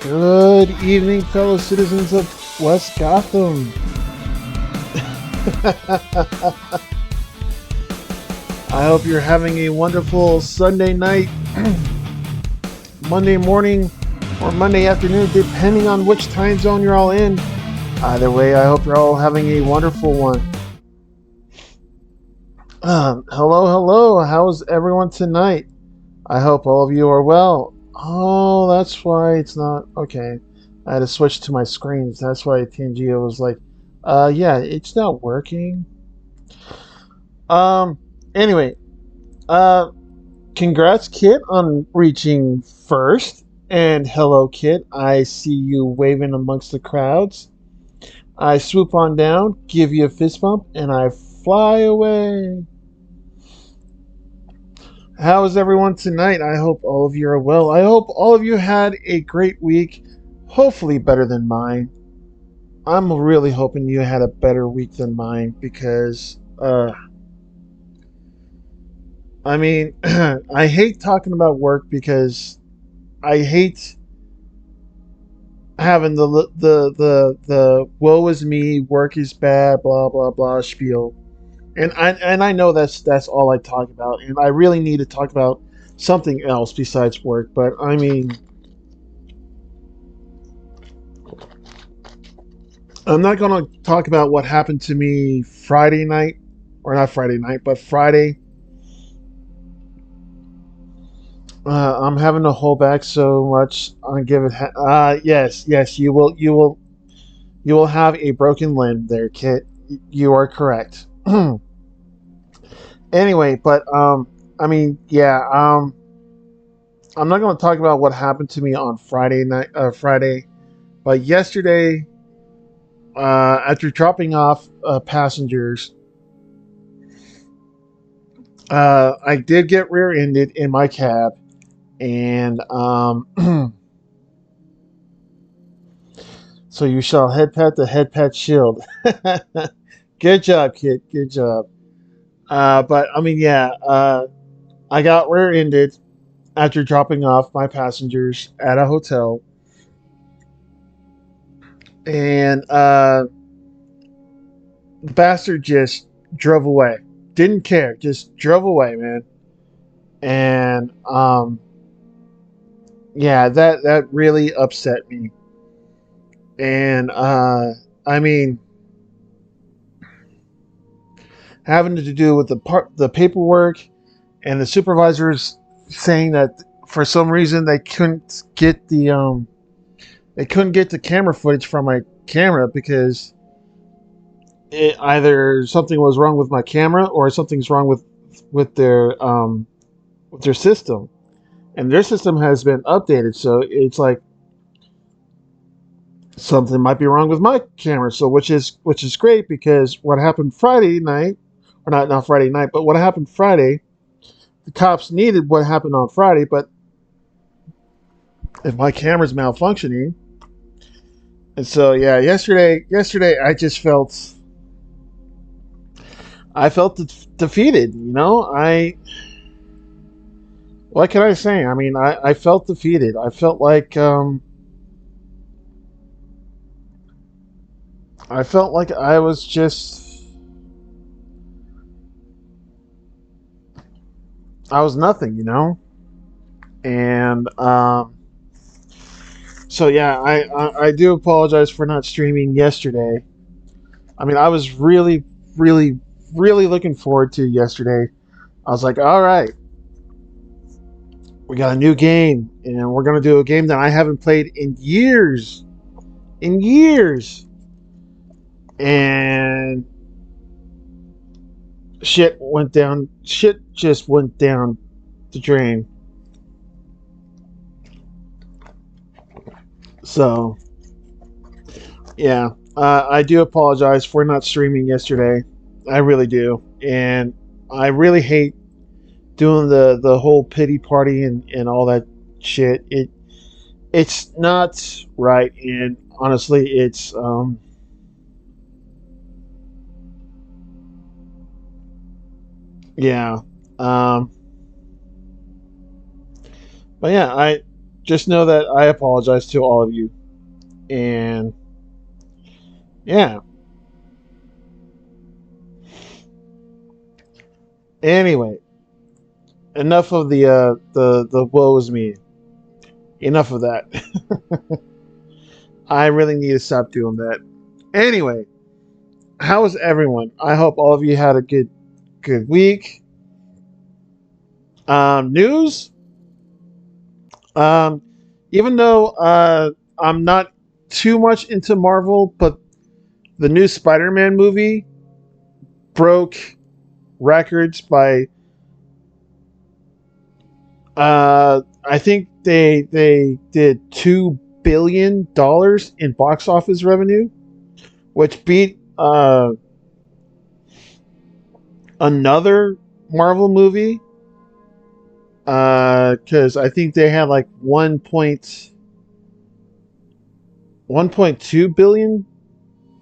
Good evening, fellow citizens of West Gotham. I hope you're having a wonderful Sunday night, Monday morning, or Monday afternoon, depending on which time zone you're all in. Either way, I hope you're all having a wonderful one. Hello. How's everyone tonight? I hope all of you are well. Oh, that's why it's not okay. I had to switch to my screens. That's why Tangio was like, yeah, it's not working. Um, anyway, uh, congrats, Kit, on reaching first. And hello, Kit. I see you waving amongst the crowds. I swoop on down, give you a fist bump, and I fly away. How is everyone tonight? I hope all of you are well. I hope all of you had a great week, hopefully better than mine. I'm really hoping you had a better week than mine because, I mean, I hate talking about work because I hate having the woe is me, work is bad, blah blah blah spiel. And I know that's all I talk about, and I really need to talk about something else besides work. But I mean, I'm not going to talk about what happened to me Friday night, or not Friday night, but Friday. I'm having to hold back so much on give it. Yes, you will have a broken limb there, Kit. You are correct. Anyway, but I mean, yeah, I'm not going to talk about what happened to me on Friday night, Friday, but yesterday, after dropping off passengers, I did get rear-ended in my cab, and so you shall head pat the head pat shield. Good job, kid. Good job. But I mean, yeah, I got rear-ended after dropping off my passengers at a hotel, and the bastard just drove away. Didn't care, just drove away, man. And yeah, that really upset me. And I mean, having to do with the paperwork and the supervisors saying that for some reason they couldn't get the camera footage from my camera because either something was wrong with my camera or something's wrong with with their system, and their system has been updated, so it's like something might be wrong with my camera. So which is great because what happened Friday night, or not Friday night, but what happened Friday, the cops needed what happened on Friday, but if my camera's malfunctioning, and so yeah, yesterday I felt defeated. You know, I what can I say? I mean, I felt defeated. I felt like I was just I was nothing. You know, and so yeah, I do apologize for not streaming yesterday. I mean, I was really, really looking forward to yesterday. I was like, all right, we got a new game, and we're gonna do a game that I haven't played in years, and shit just went down the drain. So yeah, I do apologize for not streaming yesterday. I really do, and I really hate doing the whole pity party and all that shit. It's not right, and honestly, it's yeah, um, but yeah, just know that I apologize to all of you. And yeah. Anyway, enough of the woe is me. Enough of that. I really need to stop doing that. Anyway, how is everyone? I hope all of you had a good week. News. Um, Even though I'm not too much into Marvel, but the new Spider-Man movie broke records by I think they did $2 billion in box office revenue, which beat another Marvel movie. Because I think they had like 1.2 billion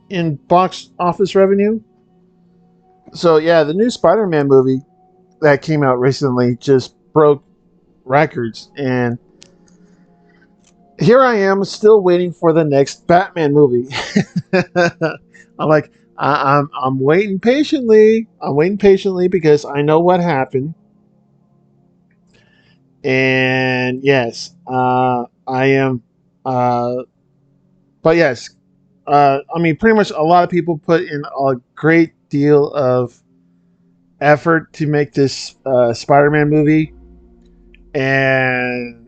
in box office revenue. So yeah, the new Spider-Man movie that came out recently just broke records, and here I am still waiting for the next Batman movie. I'm like, I'm waiting patiently. I'm waiting patiently because I know what happened. And yes, I am. Uh, but yes, I mean, pretty much a lot of people put in a great deal of effort to make this Spider-Man movie, and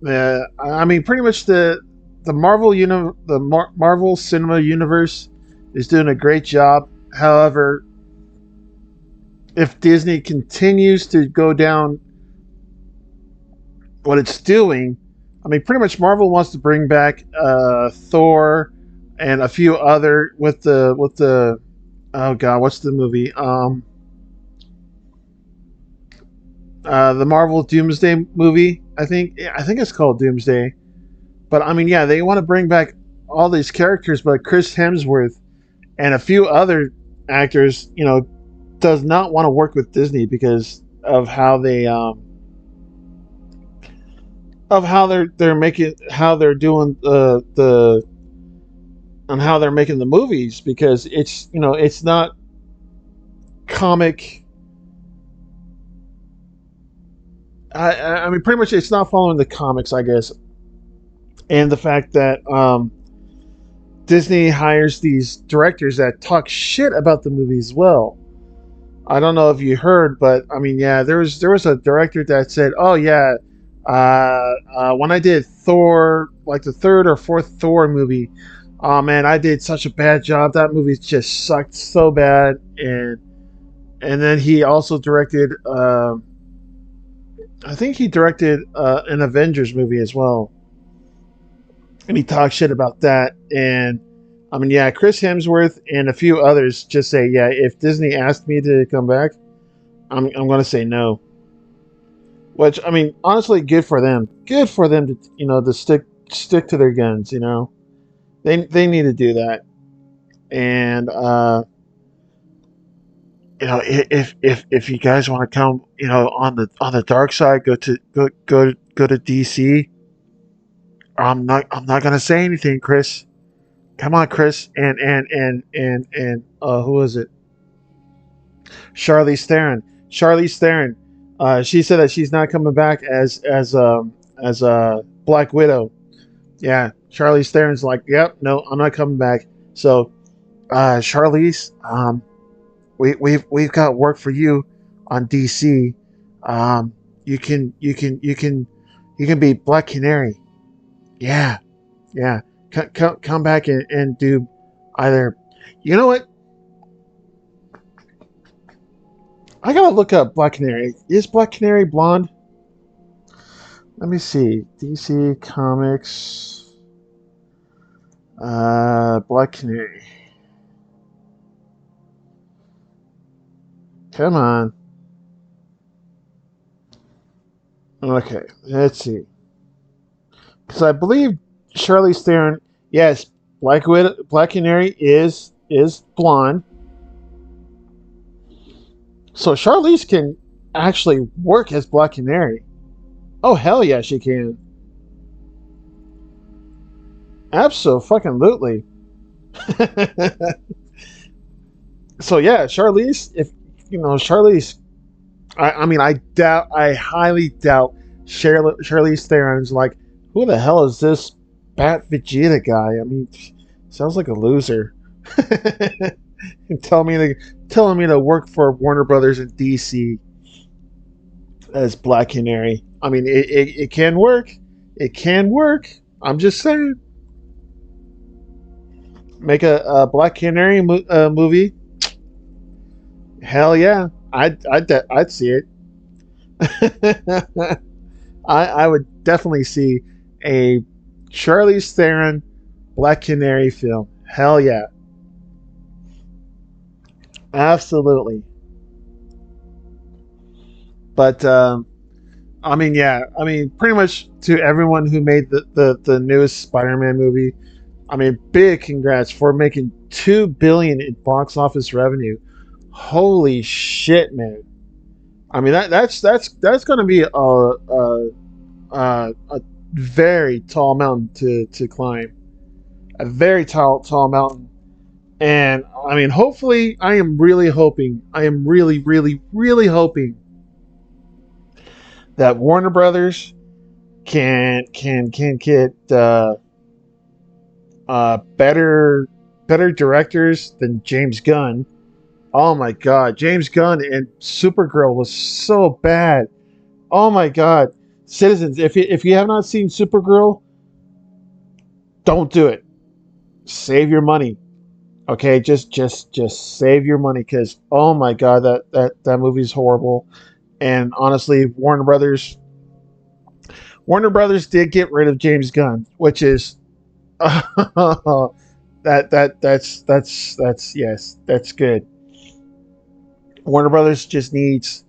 I mean, pretty much the Marvel Cinema Universe is doing a great job. However, if Disney continues to go down what it's doing, I mean, pretty much Marvel wants to bring back Thor and a few other with the oh god, what's the movie? The Marvel Doomsday movie. I think it's called Doomsday. But I mean, yeah, they want to bring back all these characters, but Chris Hemsworth and a few other actors, does not want to work with Disney because of how they're making how they're doing the on how they're making the movies, because it's not comic. I mean, pretty much it's not following the comics, I guess, and the fact that Disney hires these directors that talk shit about the movie as well. I don't know if you heard, but I mean, yeah, there was a director that said, "Oh yeah, when I did Thor, like the third or fourth Thor movie, oh man, I did such a bad job. That movie just sucked so bad." And then he also directed, I think he directed an Avengers movie as well, and he talked shit about that. And I mean, yeah, Chris Hemsworth and a few others just say, yeah, if Disney asked me to come back, I'm going to say no. Which, I mean, honestly, good for them. Good for them to to stick to their guns. They need to do that. And if you guys want to come, on the dark side, go to DC. I'm not going to say anything, Chris. Come on, Chris, and who is it? Charlize Theron. Charlize Theron. She said that she's not coming back as Black Widow. Yeah, Charlize Theron's like, yep, no, I'm not coming back. So, Charlize, we've got work for you on DC. Um, you can be Black Canary. Yeah, yeah. Come back and do either. You know what? I gotta look up Black Canary. Is Black Canary blonde? Let me see. DC Comics. Black Canary. Come on. Okay, let's see. Because I believe Charlize Theron. Yes, Black Canary is blonde. So Charlize can actually work as Black Canary. Oh hell yeah, she can. Absolutely. So yeah, Charlize. If you know Charlize, I mean, I highly doubt Charlize Theron's like, who the hell is this Bat Vegeta guy? I mean, sounds like a loser. Tell me to telling me to work for Warner Brothers and DC as Black Canary. I mean, it can work. It can work. I'm just saying. Make a Black Canary movie. Hell yeah, I'd see it. I would definitely see a Charlize Theron Black Canary film. Hell yeah, absolutely. But I mean, yeah, I mean, pretty much to everyone who made the newest Spider-Man movie. I mean, big congrats for making 2 billion in box office revenue. Holy shit, man! I mean, that's going to be a very tall mountain to climb. A very tall mountain. And I mean, hopefully, I am really hoping. I am really hoping that Warner Brothers can get better directors than James Gunn. Oh my God, James Gunn and Supergirl was so bad. Oh my God, citizens, if you have not seen Supergirl, don't do it. Save your money. Okay, just save your money because oh my God, that movie's horrible. And honestly, Warner Brothers did get rid of James Gunn, which is that's yes, that's good. Warner Brothers just needs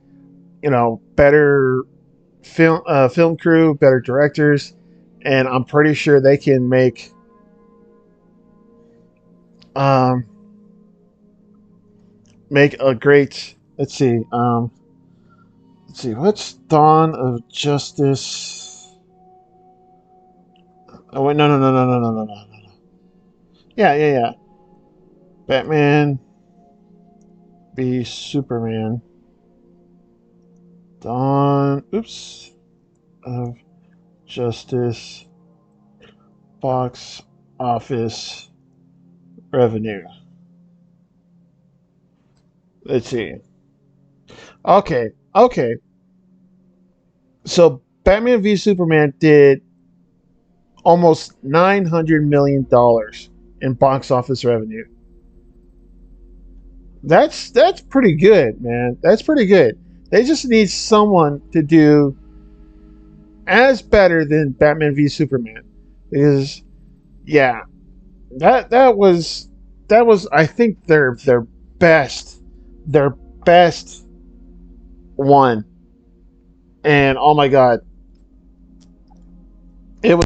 better film crew, better directors, and I'm pretty sure they can um, make a great. Let's see. What's Dawn of Justice? Oh wait, no. Yeah. Batman v Superman. Dawn. Oops. Of Justice box office revenue. Let's see. Okay. So Batman v Superman did almost $900 million in box office revenue. That's pretty good, man. That's pretty good. They just need someone to do as better than Batman v Superman. Because yeah, that was I think best their best one. And oh my God, it was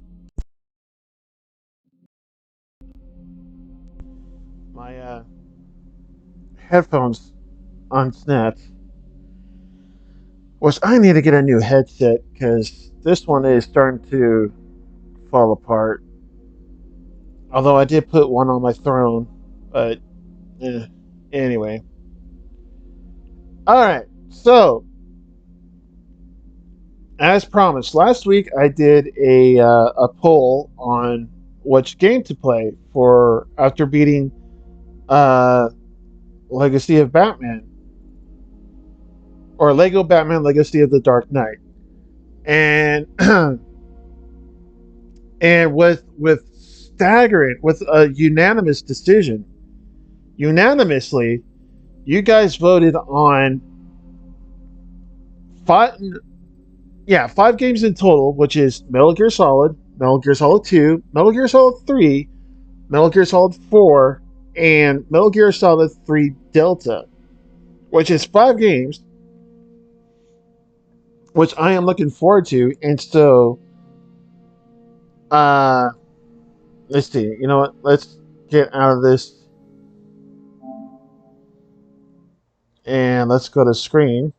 my headphones on snap, which I need to get a new headset because this one is starting to fall apart. Although I did put one on my throne, but anyway. All right, so as promised, last week I did a poll on which game to play for after beating uh, Legacy of Batman or Lego Batman Legacy of the Dark Knight, and and with a unanimous decision, unanimously, you guys voted on five, yeah, 5 games in total, which is Metal Gear Solid, Metal Gear Solid 2, Metal Gear Solid 3, Metal Gear Solid 4, and Metal Gear Solid 3 Delta, which is 5 games, which I am looking forward to. And so, uh, let's see. You know what? Let's get out of this and let's go to screen.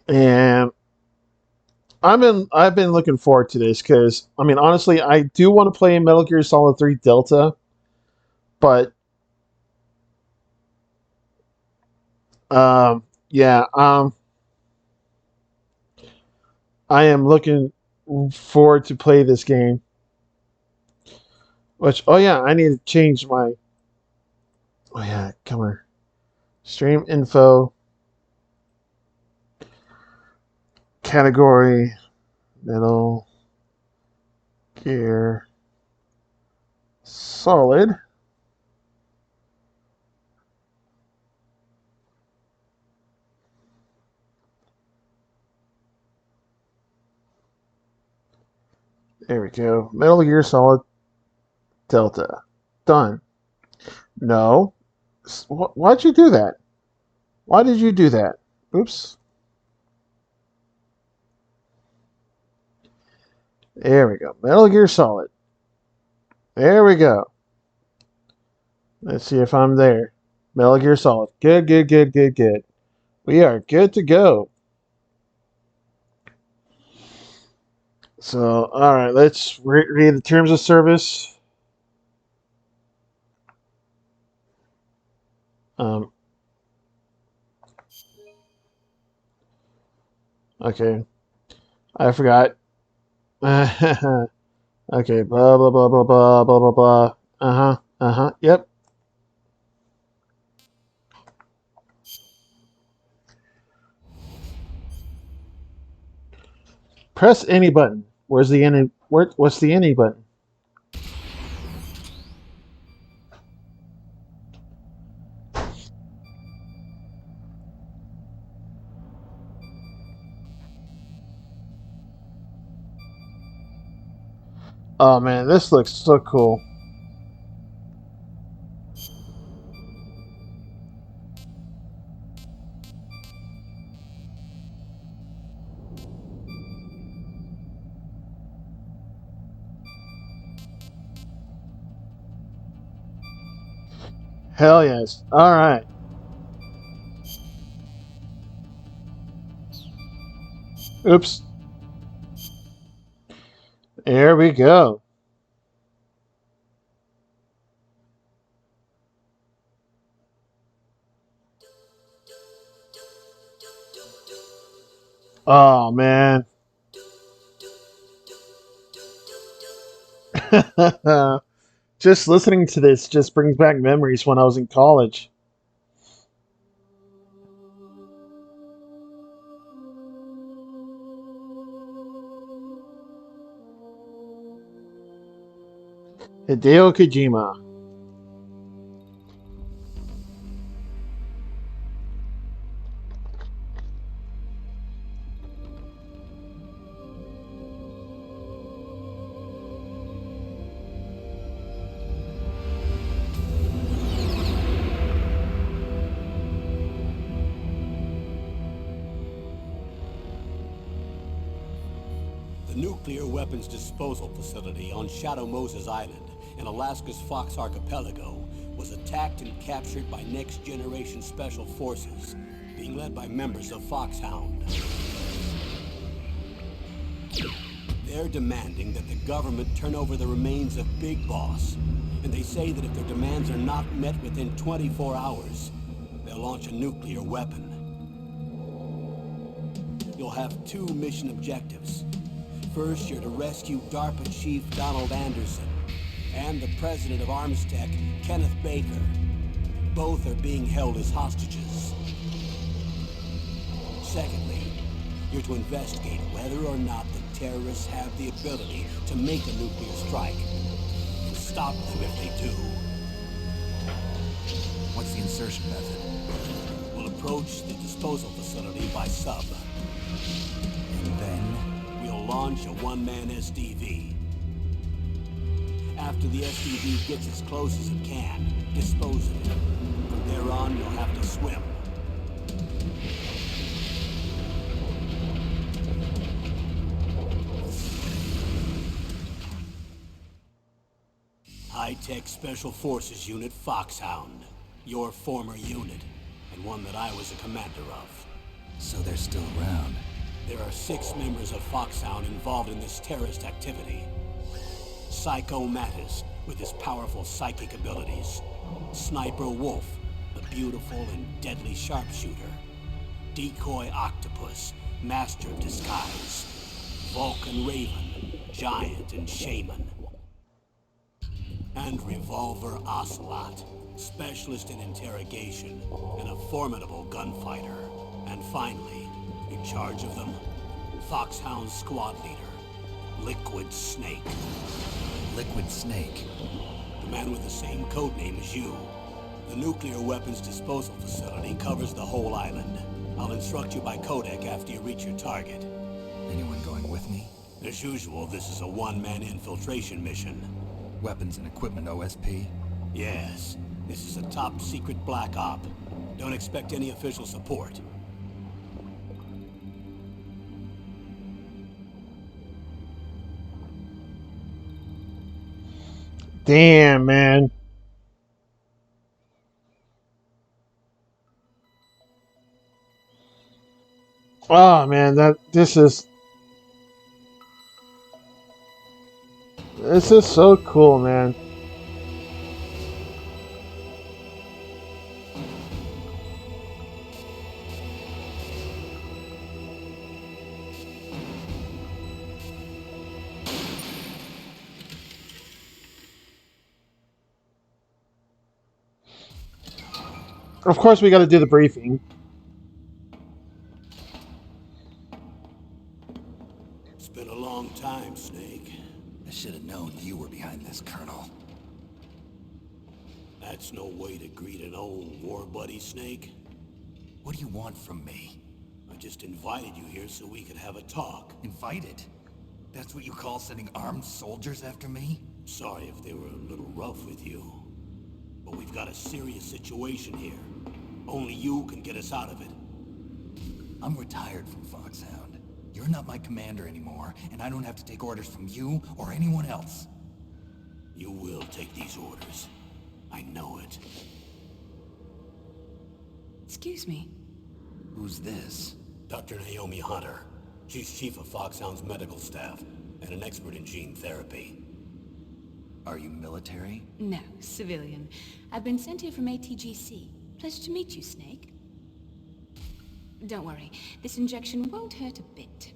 And I've been looking forward to this because I mean honestly I do want to play Metal Gear Solid 3 Delta, but yeah, I am looking forward to play this game. Which oh yeah, I need to change my oh yeah, come here. Stream info category Metal Gear Solid. There we go. Metal Gear Solid Delta. Done. No. Why'd you do that? Why did you do that? Oops. There we go. Metal Gear Solid. There we go. Let's see if I'm there. Metal Gear Solid. Good, good, good, good, good. We are good to go. So, all right, let's read the terms of service. Um, okay, I forgot. Okay, blah blah blah blah blah blah blah blah. Uh huh. Uh huh. Yep. Press any button. Where's the any? What's the any button? Oh man, this looks so cool. Hell yes. All right. Oops. There we go. Oh man. Just listening to this just brings back memories when I was in college. Hideo Kojima. The nuclear weapons disposal facility on Shadow Moses Island in Alaska's Fox Archipelago was attacked and captured by Next Generation Special Forces, being led by members of Foxhound. They're demanding that the government turn over the remains of Big Boss, and they say that if their demands are not met within 24 hours, they'll launch a nuclear weapon. You'll have two mission objectives. First, you're to rescue DARPA Chief Donald Anderson and the president of Armstech, Kenneth Baker. Both are being held as hostages. Secondly, you're to investigate whether or not the terrorists have the ability to make a nuclear strike and stop them if they do. What's the insertion method? We'll approach the disposal facility by sub. And then? We'll launch a one-man SDV. After the SDV gets as close as it can, dispose of it. From there on, you'll have to swim. High-Tech Special Forces Unit Foxhound. Your former unit, and one that I was a commander of. So they're still around. There are 6 members of Foxhound involved in this terrorist activity. Psycho Mattis, with his powerful psychic abilities. Sniper Wolf, the beautiful and deadly sharpshooter. Decoy Octopus, master of disguise. Vulcan Raven, giant and shaman. And Revolver Ocelot, specialist in interrogation and a formidable gunfighter. And finally, in charge of them, Foxhound's squad leader, Liquid Snake. Liquid Snake. The man with the same codename as you. The nuclear weapons disposal facility covers the whole island. I'll instruct you by codec after you reach your target. Anyone going with me? As usual, this is a one-man infiltration mission. Weapons and equipment OSP? Yes, this is a top-secret black op. Don't expect any official support. Damn, man. Oh man, this is so cool, man. Of course, we got to do the briefing. It's been a long time, Snake. I should have known you were behind this, Colonel. That's no way to greet an old war buddy, Snake. What do you want from me? I just invited you here so we could have a talk. Invited? That's what you call sending armed soldiers after me? Sorry if they were a little rough with you. But we've got a serious situation here. Only you can get us out of it. I'm retired from Foxhound. You're not my commander anymore, and I don't have to take orders from you or anyone else. You will take these orders. I know it. Excuse me. Who's this? Dr. Naomi Hunter. She's chief of Foxhound's medical staff and an expert in gene therapy. Are you military? No, civilian. I've been sent here from ATGC. Pleasure to meet you, Snake. Don't worry, this injection won't hurt a bit.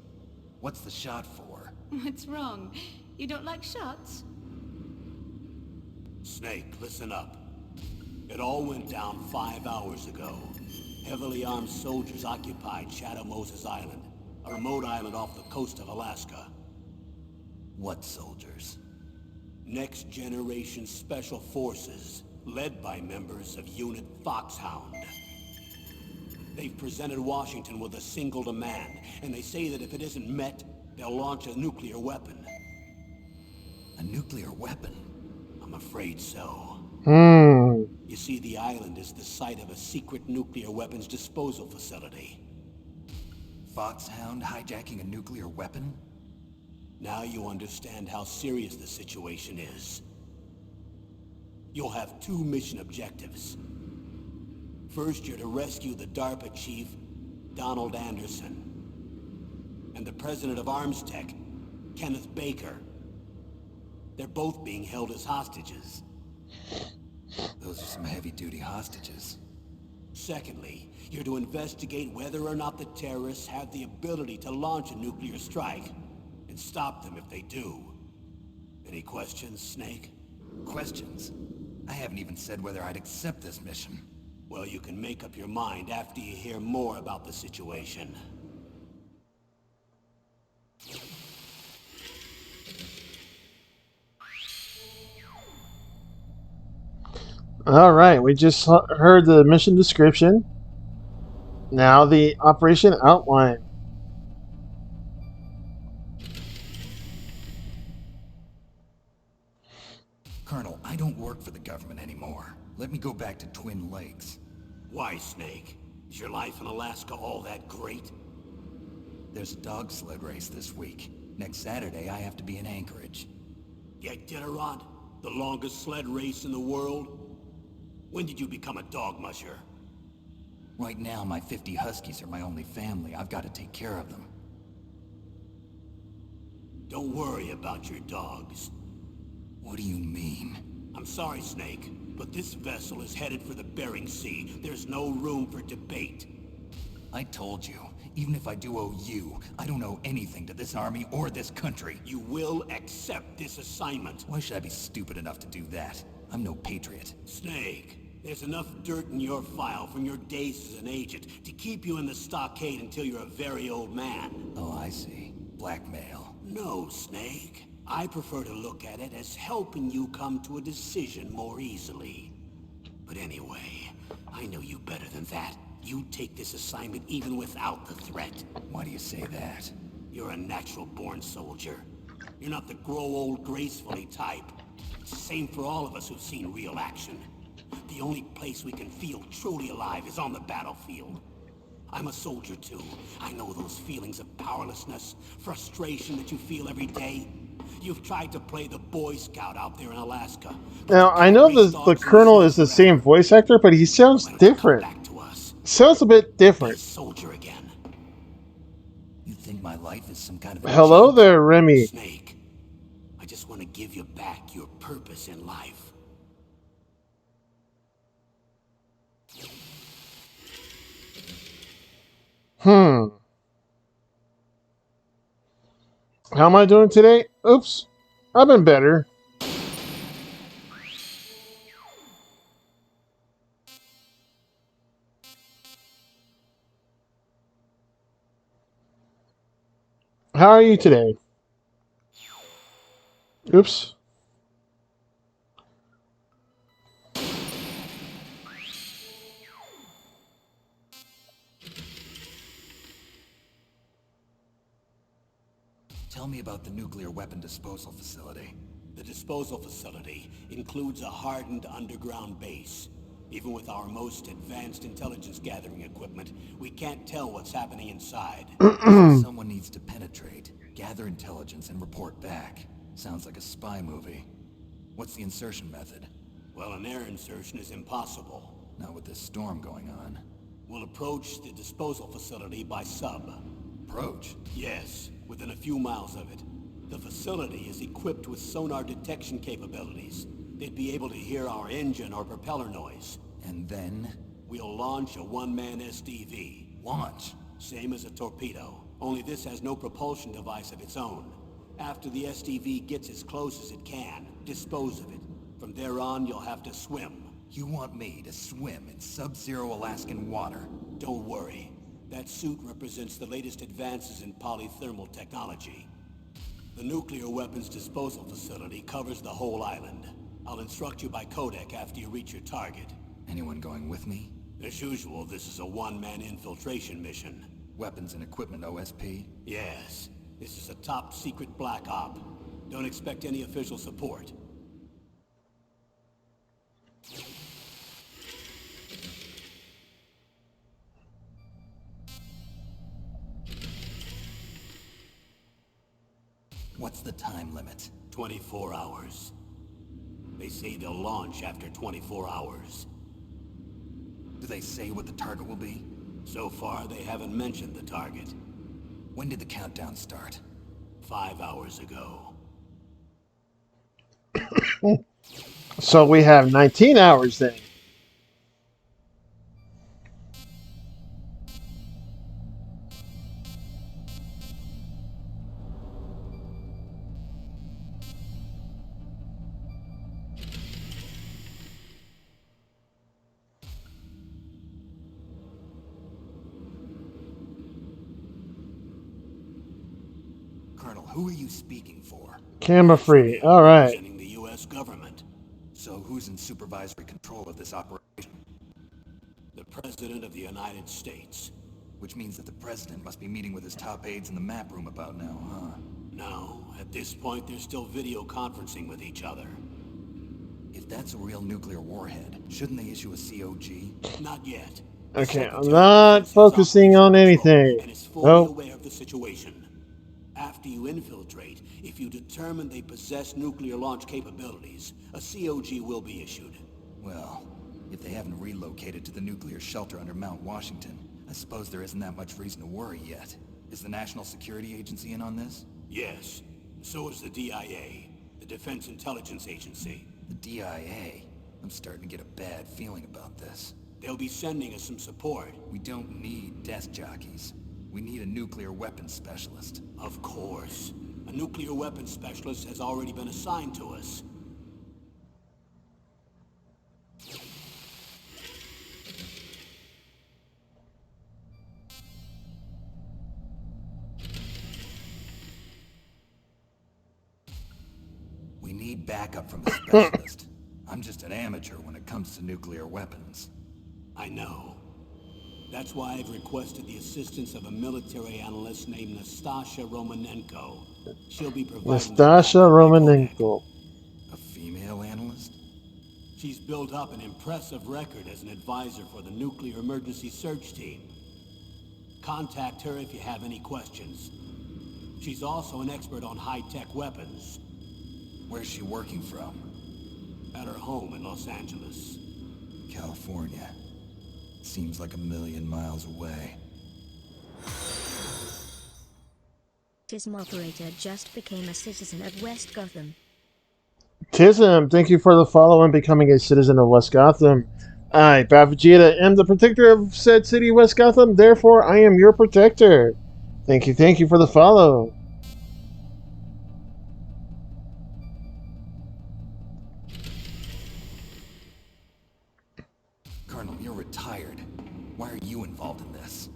What's the shot for? What's wrong? You don't like shots? Snake, listen up. It all went down 5 hours ago. Heavily armed soldiers occupied Shadow Moses Island, a remote island off the coast of Alaska. What soldiers? Next Generation Special Forces, led by members of Unit Foxhound. They've presented Washington with a single demand, and they say that if it isn't met, they'll launch a nuclear weapon. A nuclear weapon? I'm afraid so. Hmm. You see, the island is the site of a secret nuclear weapons disposal facility. Foxhound hijacking a nuclear weapon? Now you understand how serious the situation is. You'll have 2 mission objectives. First, you're to rescue the DARPA chief, Donald Anderson, and the president of Arms Tech, Kenneth Baker. They're both being held as hostages. Those are some heavy-duty hostages. Secondly, you're to investigate whether or not the terrorists have the ability to launch a nuclear strike, and stop them if they do. Any questions, Snake? Questions? I haven't even said whether I'd accept this mission. Well, you can make up your mind after you hear more about the situation. All right, we just heard the mission description. Now the operation outline. Colonel, I don't work for the government anymore. Let me go back to Twin Lakes. Why, Snake? Is your life in Alaska all that great? There's a dog sled race this week. Next Saturday, I have to be in Anchorage. Iditarod? The longest sled race in the world? When did you become a dog musher? Right now, my 50 Huskies are my only family. I've got to take care of them. Don't worry about your dogs. What do you mean? I'm sorry, Snake, but this vessel is headed for the Bering Sea. There's no room for debate. I told you, even if I do owe you, I don't owe anything to this army or this country. You will accept this assignment. Why should I be stupid enough to do that? I'm no patriot. Snake, there's enough dirt in your file from your days as an agent to keep you in the stockade until you're a very old man. Oh, I see. Blackmail. No, Snake. I prefer to look at it as helping you come to a decision more easily. But anyway, I know you better than that. You take this assignment even without the threat. Why do you say that? You're a natural-born soldier. You're not the grow old gracefully type. It's the same for all of us who've seen real action. The only place we can feel truly alive is on the battlefield. I'm a soldier too. I know those feelings of powerlessness, frustration that you feel every day. You've tried to play the Boy Scout out there in Alaska. Now, I know the Colonel is the same voice actor, but he sounds different. Back to us. Sounds a bit Be a different. soldier again. You think my life is some kind of a Hello joke? there, Remy. Snake, I just want to give you back your purpose in life. How am I doing today? Oops. I've been better. How are you today? Oops. Tell me about the nuclear weapon disposal facility. The disposal facility includes a hardened underground base. Even with our most advanced intelligence gathering equipment, we can't tell what's happening inside. Someone needs to penetrate, gather intelligence, and report back. Sounds like a spy movie. What's the insertion method? Well, an air insertion is impossible. Not with this storm going on. We'll approach the disposal facility by sub. Approach? Yes, within a few miles of it. The facility is equipped with sonar detection capabilities. They'd be able to hear our engine or propeller noise. And then? We'll launch a one-man SDV. Launch? Same as a torpedo, only this has no propulsion device of its own. After the SDV gets as close as it can, dispose of it. From there on, you'll have to swim. You want me to swim in sub-zero Alaskan water? Don't worry. That suit represents the latest advances in polythermal technology. The nuclear weapons disposal facility covers the whole island. I'll instruct you by codec after you reach your target. Anyone going with me? As usual, this is a one-man infiltration mission. Weapons and equipment OSP? Yes, this is a top-secret black op. Don't expect any official support. What's the time limit? 24 hours. They say they'll launch after 24 hours. Do they say what the target will be? So far, they haven't mentioned the target. When did the countdown start? 5 hours ago. So we have 19 hours then. Colonel, who are you speaking for? Camera free. All right. Representing the U.S. government. So who's in supervisory control of this operation? The President of the United States. Which means that the President must be meeting with his top aides in the map room about now, huh? No, at this point, they're still video conferencing with each other. If that's a real nuclear warhead, shouldn't they issue a COG? Not yet. Okay, I'm not focusing on anything. And is fully Nope. aware of the situation. After you infiltrate, if you determine they possess nuclear launch capabilities, a COG will be issued. Well, if they haven't relocated to the nuclear shelter under Mount Washington, I suppose there isn't that much reason to worry yet. Is the National Security Agency in on this? Yes. So is the DIA, the Defense Intelligence Agency. The DIA? I'm starting to get a bad feeling about this. They'll be sending us some support. We don't need desk jockeys. We need a nuclear weapons specialist. Of course. A nuclear weapons specialist has already been assigned to us. We need backup from a specialist. I'm just an amateur when it comes to nuclear weapons. I know. That's why I've requested the assistance of a military analyst named Nastasha Romanenko. She'll be providing... Nastasha Romanenko. A female analyst? She's built up an impressive record as an advisor for the Nuclear Emergency Search Team. Contact her if you have any questions. She's also an expert on high-tech weapons. Where's she working from? At her home in Los Angeles. California. Seems like a million miles away. Tism operator just became a citizen of West Gotham. Tism, thank you for the follow and becoming a citizen of West Gotham. I, Bad Vegeta, am the protector of said city, West Gotham. Therefore, I am your protector. Thank you for the follow. Colonel, you're retired. Why are you involved in this?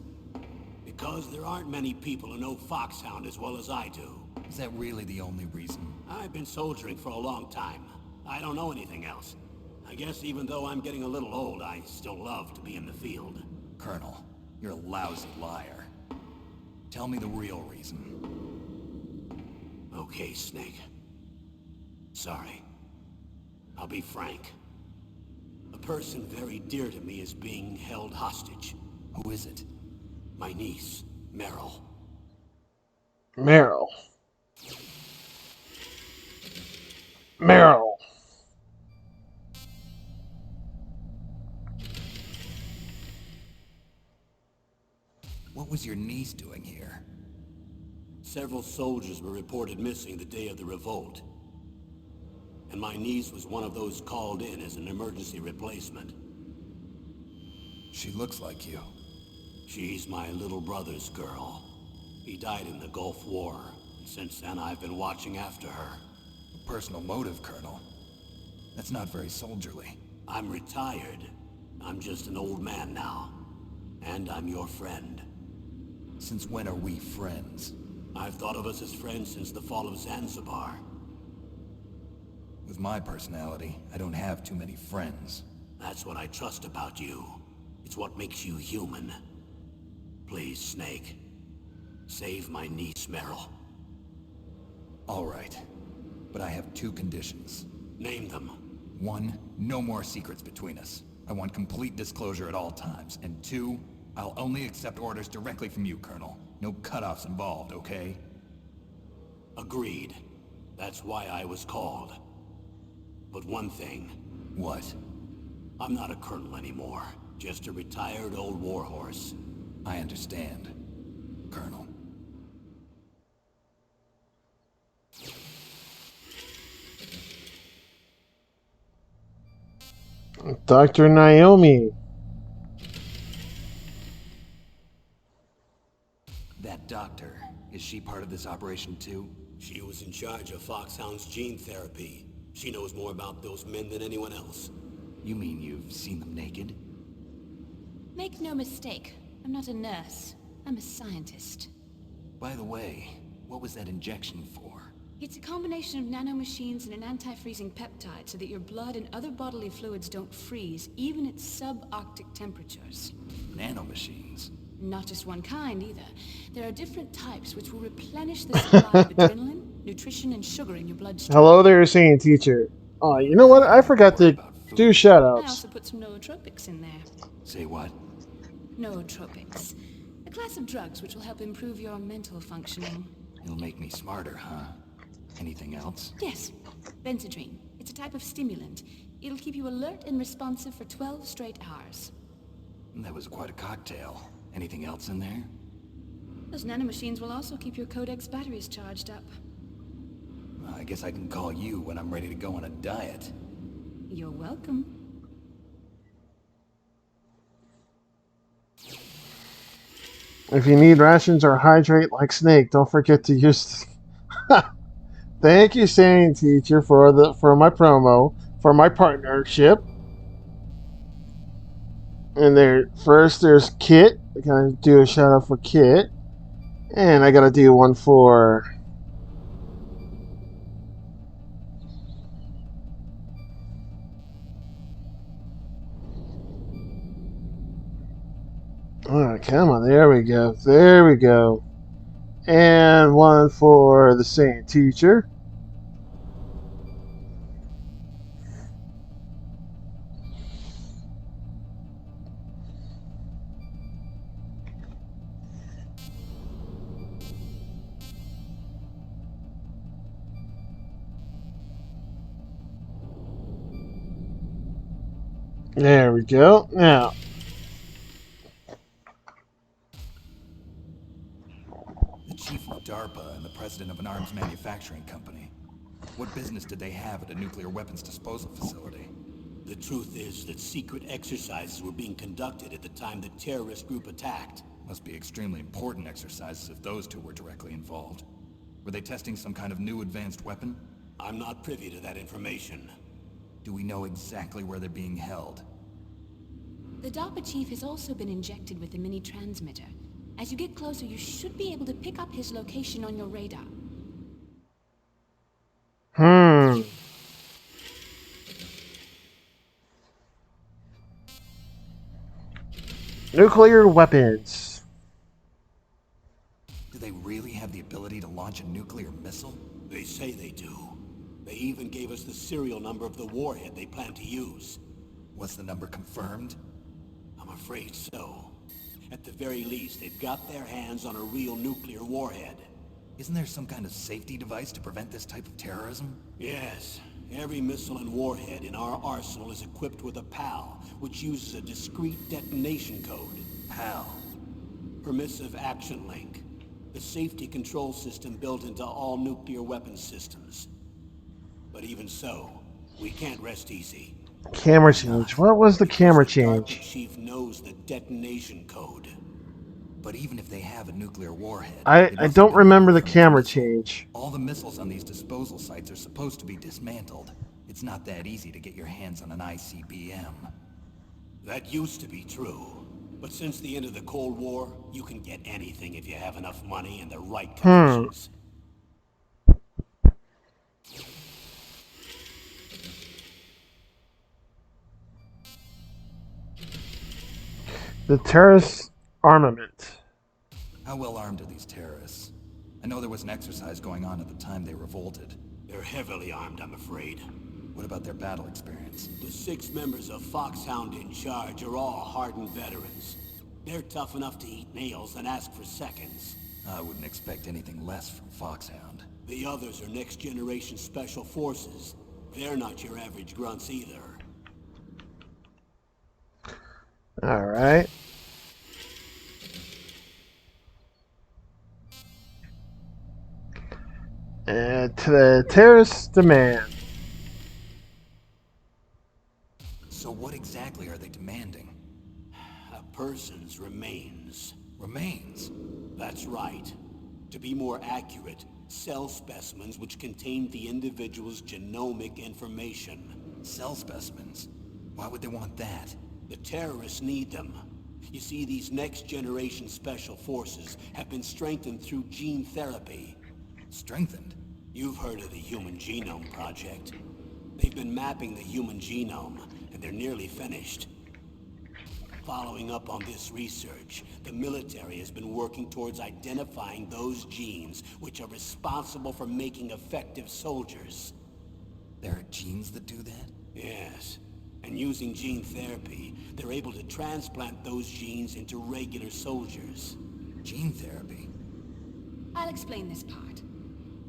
Because there aren't many people who know Foxhound as well as I do. Is that really the only reason? I've been soldiering for a long time. I don't know anything else. I guess even though I'm getting a little old, I still love to be in the field. Colonel, you're a lousy liar. Tell me the real reason. Okay, Snake. Sorry. I'll be frank. A person very dear to me is being held hostage. Who is it? My niece, Meryl. Meryl. Meryl. What was your niece doing here? Several soldiers were reported missing the day of the revolt. And my niece was one of those called in as an emergency replacement. She looks like you. She's my little brother's girl. He died in the Gulf War. Since then, I've been watching after her. A personal motive, Colonel. That's not very soldierly. I'm retired. I'm just an old man now. And I'm your friend. Since when are we friends? I've thought of us as friends since the fall of Zanzibar. With my personality, I don't have too many friends. That's what I trust about you. It's what makes you human. Please, Snake. Save my niece, Meryl. All right. But I have two conditions. Name them. 1, no more secrets between us. I want complete disclosure at all times. And 2, I'll only accept orders directly from you, Colonel. No cutoffs involved, okay? Agreed. That's why I was called. But one thing. What? I'm not a colonel anymore. Just a retired old warhorse. I understand, Colonel. Dr. Naomi. That doctor, is she part of this operation too? She was in charge of Foxhound's gene therapy. She knows more about those men than anyone else. You mean you've seen them naked? Make no mistake, I'm not a nurse. I'm a scientist. By the way, what was that injection for? It's a combination of nanomachines and an anti-freezing peptide so that your blood and other bodily fluids don't freeze, even at subarctic temperatures. Nanomachines? Not just one kind, either. There are different types which will replenish the supply of adrenaline, nutrition, and sugar in your bloodstream. Hello there, singing teacher. Oh, you know what? I forgot to do I shoutouts. also put some nootropics in there. Say what? Nootropics. A class of drugs which will help improve your mental functioning. It'll make me smarter, huh? Anything else? Yes. Benzodrine. It's a type of stimulant. It'll keep you alert and responsive for 12 straight hours. That was quite a cocktail. Anything else in there? Those nanomachines will also keep your Codex batteries charged up. I guess I can call you when I'm ready to go on a diet. You're welcome. If you need rations or hydrate like Snake, don't forget to use. Thank you, Sane Teacher, for my promo for my partnership. And there's Kit. I gotta do a shout out for Kit, and I gotta do one for. Oh, come on, there we go, and one for the Sane Teacher. There we go. Now, The chief of DARPA and the president of an arms manufacturing company. What business did they have at a nuclear weapons disposal facility? The truth is that secret exercises were being conducted at the time the terrorist group attacked. Must be extremely important exercises if those two were directly involved. Were they testing some kind of new advanced weapon? I'm not privy to that information. Do we know exactly where they're being held? The DARPA chief has also been injected with a mini transmitter. As you get closer, you should be able to pick up his location on your radar. nuclear weapons. Do they really have the ability to launch a nuclear missile? They say they do. They even gave us the serial number of the warhead they plan to use. Was the number confirmed? I'm afraid so. At the very least, they've got their hands on a real nuclear warhead. Isn't there some kind of safety device to prevent this type of terrorism? Yes. Every missile and warhead in our arsenal is equipped with a PAL, which uses a discrete detonation code. PAL? Permissive Action Link. The safety control system built into all nuclear weapons systems. But even so, we can't rest easy. Camera change. What was the camera The DARPA change? chief knows the detonation code. But even if they have a nuclear warhead, I they must don't have been remember the removed from its camera missile. change. All the missiles on these disposal sites are supposed to be dismantled. It's not that easy to get your hands on an ICBM. That used to be true. But since the end of the Cold War, you can get anything if you have enough money and the right connections. The terrorist armament. How well armed are these terrorists? I know there was an exercise going on at the time they revolted. They're heavily armed, I'm afraid. What about their battle experience? The 6 members of Foxhound in charge are all hardened veterans. They're tough enough to eat nails and ask for seconds. I wouldn't expect anything less from Foxhound. The others are next-generation special forces. They're not your average grunts either. All right. To the terrorist demand. So what exactly are they demanding? A person's remains. Remains? That's right. To be more accurate, cell specimens which contain the individual's genomic information. Cell specimens? Why would they want that? The terrorists need them. You see, these next-generation special forces have been strengthened through gene therapy. Strengthened? You've heard of the Human Genome Project. They've been mapping the human genome, and they're nearly finished. Following up on this research, the military has been working towards identifying those genes which are responsible for making effective soldiers. There are genes that do that? Yes. And using gene therapy, they're able to transplant those genes into regular soldiers. Gene therapy? I'll explain this part.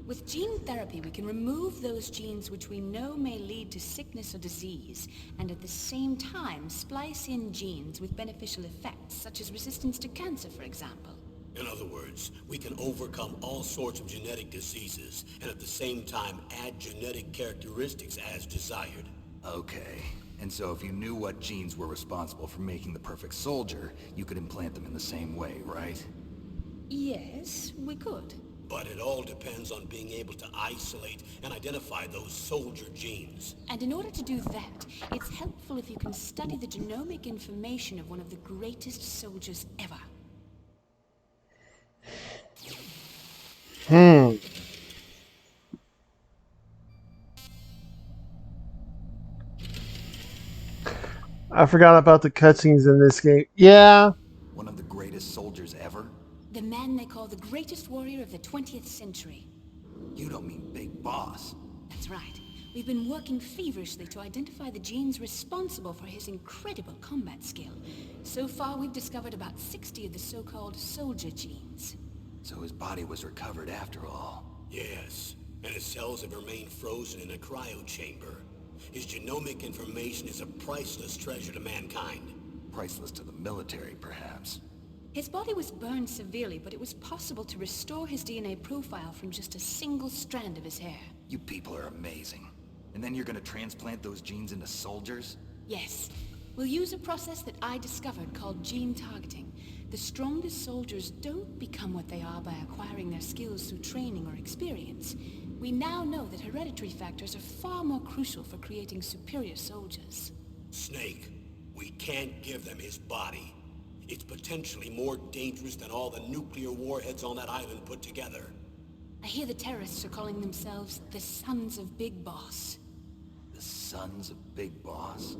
With gene therapy, we can remove those genes which we know may lead to sickness or disease, and at the same time splice in genes with beneficial effects, such as resistance to cancer, for example. In other words, we can overcome all sorts of genetic diseases, and at the same time add genetic characteristics as desired. Okay. And so if you knew what genes were responsible for making the perfect soldier, you could implant them in the same way, right? Yes, we could. But it all depends on being able to isolate and identify those soldier genes. And in order to do that, it's helpful if you can study the genomic information of one of the greatest soldiers ever. Hmm. I forgot about the cutscenes in this game. Yeah. One of the greatest soldiers ever? The man they call the greatest warrior of the 20th century. You don't mean Big Boss. That's right. We've been working feverishly to identify the genes responsible for his incredible combat skill. So far, we've discovered about 60 of the so-called soldier genes. So his body was recovered after all. Yes, and his cells have remained frozen in a cryo chamber. His genomic information is a priceless treasure to mankind. Priceless to the military, perhaps. His body was burned severely, but it was possible to restore his DNA profile from just a single strand of his hair. You people are amazing. And then you're gonna transplant those genes into soldiers? Yes. We'll use a process that I discovered called gene targeting. The strongest soldiers don't become what they are by acquiring their skills through training or experience. We now know that hereditary factors are far more crucial for creating superior soldiers. Snake, we can't give them his body. It's potentially more dangerous than all the nuclear warheads on that island put together. I hear the terrorists are calling themselves the Sons of Big Boss. The Sons of Big Boss?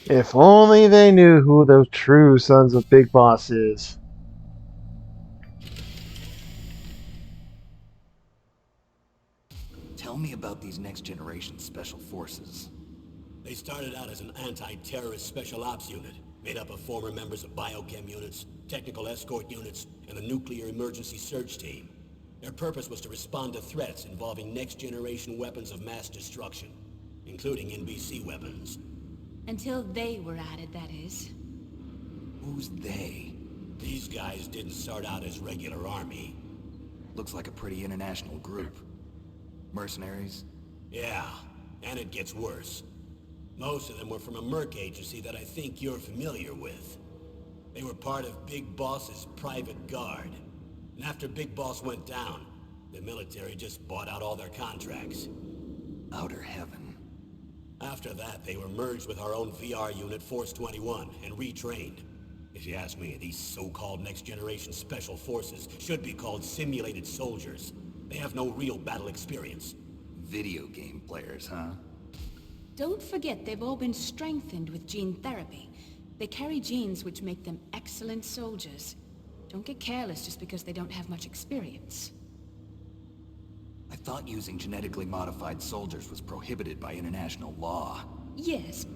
If only they knew who the true Sons of Big Boss is. Tell me about these next-generation special forces. They started out as an anti-terrorist special ops unit, made up of former members of biochem units, technical escort units, and the nuclear emergency search team. Their purpose was to respond to threats involving next-generation weapons of mass destruction, including NBC weapons. Until they were added, that is. Who's they? These guys didn't start out as regular army. Looks like a pretty international group. Mercenaries? Yeah, and it gets worse. Most of them were from a merc agency that I think you're familiar with. They were part of Big Boss's private guard. And after Big Boss went down, the military just bought out all their contracts. Outer heaven. After that, they were merged with our own VR unit, Force 21, and retrained. If you ask me, these so-called next-generation special forces should be called simulated soldiers. They have no real battle experience. Video game players, huh? Don't forget they've all been strengthened with gene therapy. They carry genes which make them excellent soldiers. Don't get careless just because they don't have much experience. I thought using genetically modified soldiers was prohibited by international law. Yes,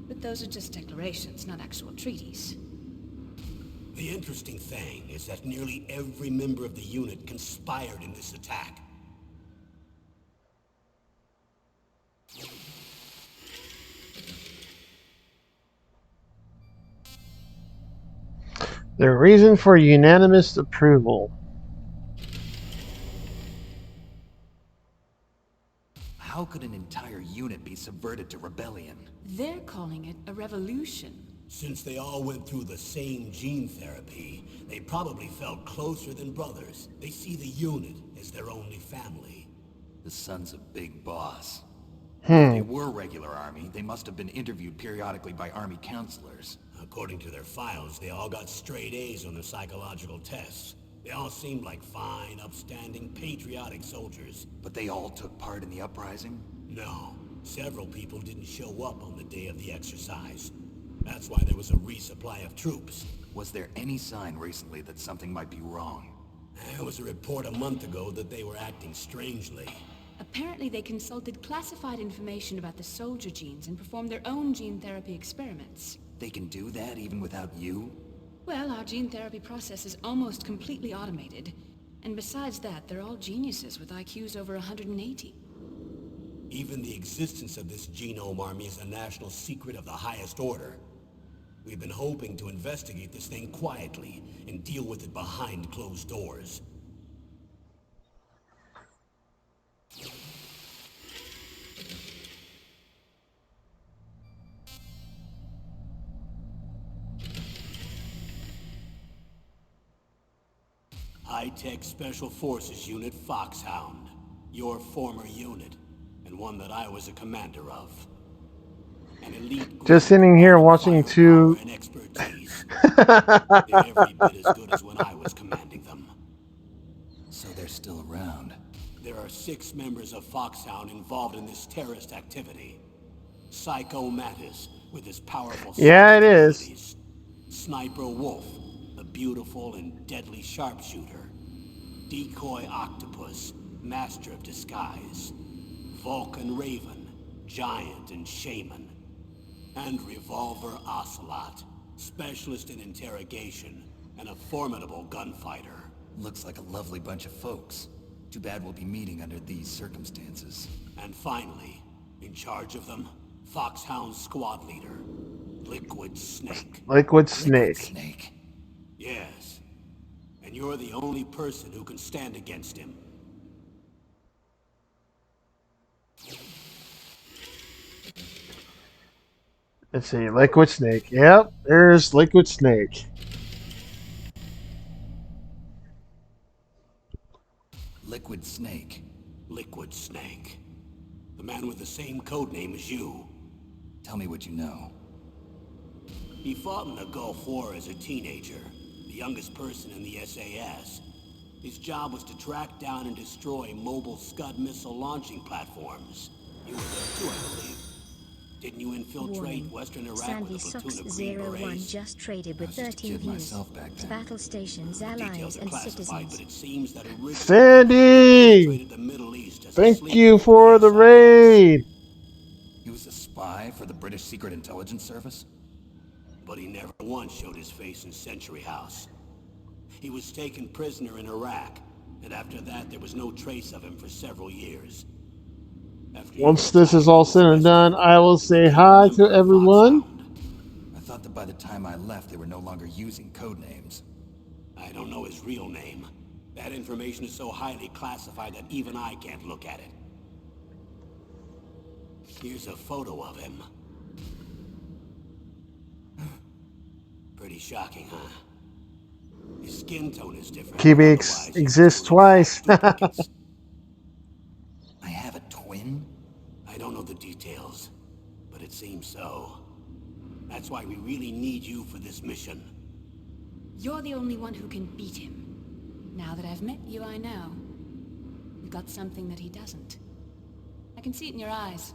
but those are just declarations, not actual treaties. The interesting thing is that nearly every member of the unit conspired in this attack. The reason for unanimous approval. How could an entire unit be subverted to rebellion? They're calling it a revolution. Since they all went through the same gene therapy, they probably felt closer than brothers. They see the unit as their only family. The Sons of Big Boss. If Hmm. they were regular army, they must have been interviewed periodically by army counselors. According to their files, they all got straight A's on their psychological tests. They all seemed like fine, upstanding, patriotic soldiers. But they all took part in the uprising? No, several people didn't show up on the day of the exercise. That's why there was a resupply of troops. Was there any sign recently that something might be wrong? There was a report a month ago that they were acting strangely. Apparently they consulted classified information about the soldier genes and performed their own gene therapy experiments. They can do that even without you? Well, our gene therapy process is almost completely automated. And besides that, they're all geniuses with IQs over 180. Even the existence of this genome army is a national secret of the highest order. We've been hoping to investigate this thing quietly and deal with it behind closed doors. High-Tech Special Forces Unit Foxhound. Your former unit, and one that I was a commander of. An elite Just group sitting here combining watching firepower two. and expertise. They're every bit as good as when I was commanding them. So they're still around. There are 6 members of Foxhound involved in this terrorist activity. Psycho Mattis, with his powerful Yeah, it psychic is. abilities. Sniper Wolf, the beautiful and deadly sharpshooter. Decoy Octopus, master of disguise. Vulcan Raven, giant and shaman. And Revolver Ocelot, specialist in interrogation and a formidable gunfighter. Looks like a lovely bunch of folks. Too bad we'll be meeting under these circumstances. And finally, in charge of them, Foxhound's squad leader, Liquid Snake. Liquid Liquid Snake. Snake. Yes. And you're the only person who can stand against him. Let's see, Liquid Snake. Yep, there's Liquid Snake. Liquid Snake. Liquid Snake. The man with the same code name as you. Tell me what you know. He fought in the Gulf War as a teenager, the youngest person in the SAS. His job was to track down and destroy mobile Scud missile launching platforms. You were there too, I believe. Didn't you infiltrate Warning. Western Iraq Sandy with a platoon Sox of Green 01 Berets? just traded I with was just a 13 kid views. myself back then. Battle stations, The allies, details are and classified, but citizens. it seems that originally Sandy! infiltrated the Middle East as a Thank sleeper you for the SIS. raid! He was a spy for the British Secret Intelligence Service? But he never once showed his face in Century House. He was taken prisoner in Iraq, and after that there was no trace of him for several years. After Once your this time, is he all was said and done, rescued I will and say became a hi member to of everyone. Foxhound. I thought that by the time I left, they were no longer using code names. I don't know his real name. That information is so highly classified that even I can't look at it. Here's a photo of him. Pretty shocking, huh? His skin tone is different. Cubics Otherwise, exists you two are twice. exact duplicates. I have a twin? I don't know the details, but it seems so. That's why we really need you for this mission. You're the only one who can beat him. Now that I've met you, I know. You've got something that he doesn't. I can see it in your eyes.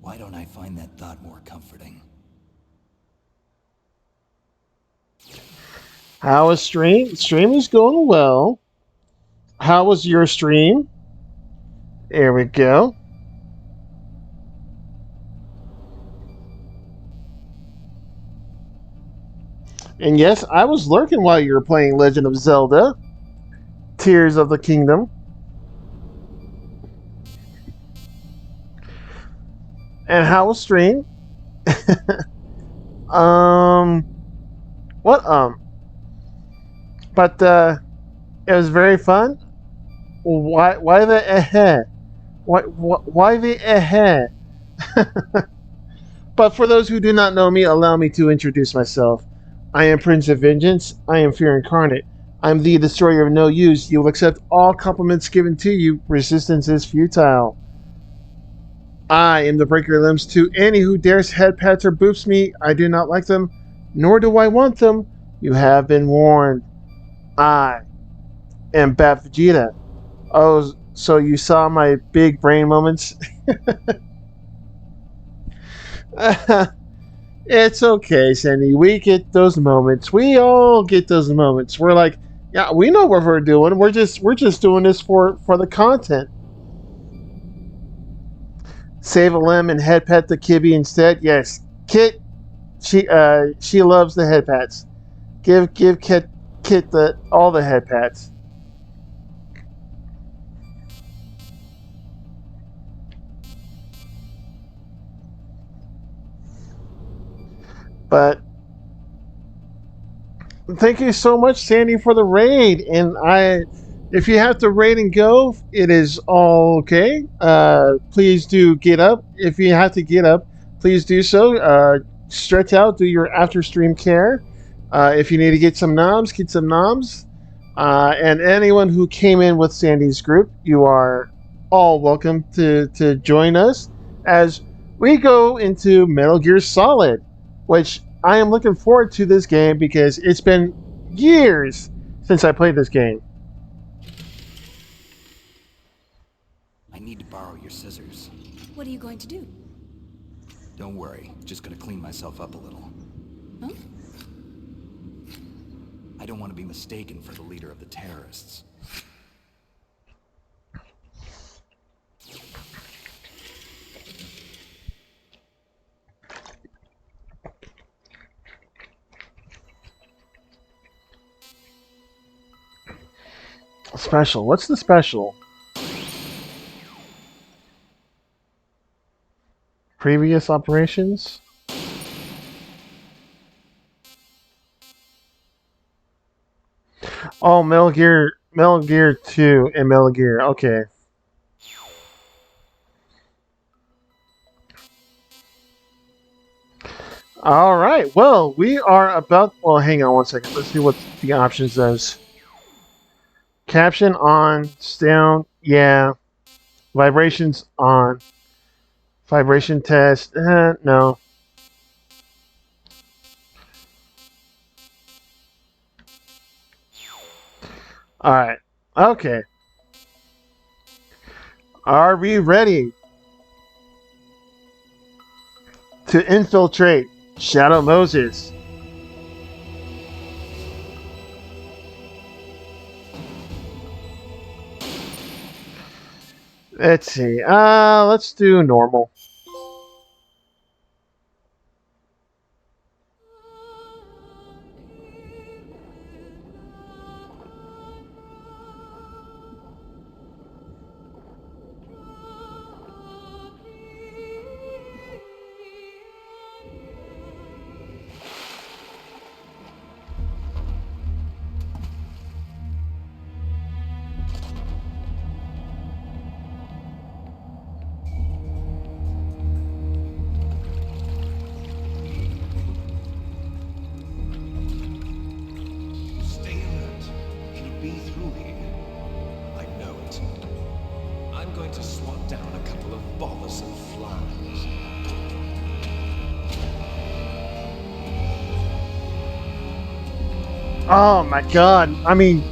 Why don't I find that thought more comforting? How was stream? Stream is going well. How was your stream? There we go. And yes, I was lurking while you were playing Legend of Zelda Tears of the Kingdom. And how was stream? um, what But it was very fun. Why the Why the But for those who do not know me, allow me to introduce myself. I am Prince of Vengeance. I am Fear Incarnate. I am the destroyer of no use. You will accept all compliments given to you. Resistance is futile. I am the breaker of limbs to any who dares head pats or boops me. I do not like them, nor do I want them. You have been warned. I am Bat Vegeta. Oh, so you saw my big brain moments? It's okay, Sandy. We get those moments. We all get those moments. We're like, yeah, we know what we're doing. We're just doing this for the content. Save a limb and head pet the Kibby instead. Yes, Kit. She loves the head pats. Give Kit all the head pats. But thank you so much, Sandy, for the raid. And if you have to raid and go, it is all okay. Please do get up. If you have to get up, please do so. Stretch out, do your after stream care. If you need to get some noms, get some noms. And anyone who came in with Sandy's group, you are all welcome to join us as we go into Metal Gear Solid, which I am looking forward to this game because it's been years since I played this game. I need to borrow your scissors. What are you going to do? Don't worry, just gonna clean myself up a little. Huh? I don't want to be mistaken for the leader of the terrorists. Special. What's the special? Previous operations? Oh, Metal Gear 2 and Metal Gear. Okay. All right. Well, we are about. Well, hang on one second. Let's see what the options says. Caption on, down. Yeah. Vibrations on. Vibration test. No. All right. Okay. Are we ready to infiltrate Shadow Moses? Let's see. Let's do normal. Stay alert. He'll be through here. I know it. I'm going to swat down a couple of bothersome flies. Oh my god. I mean,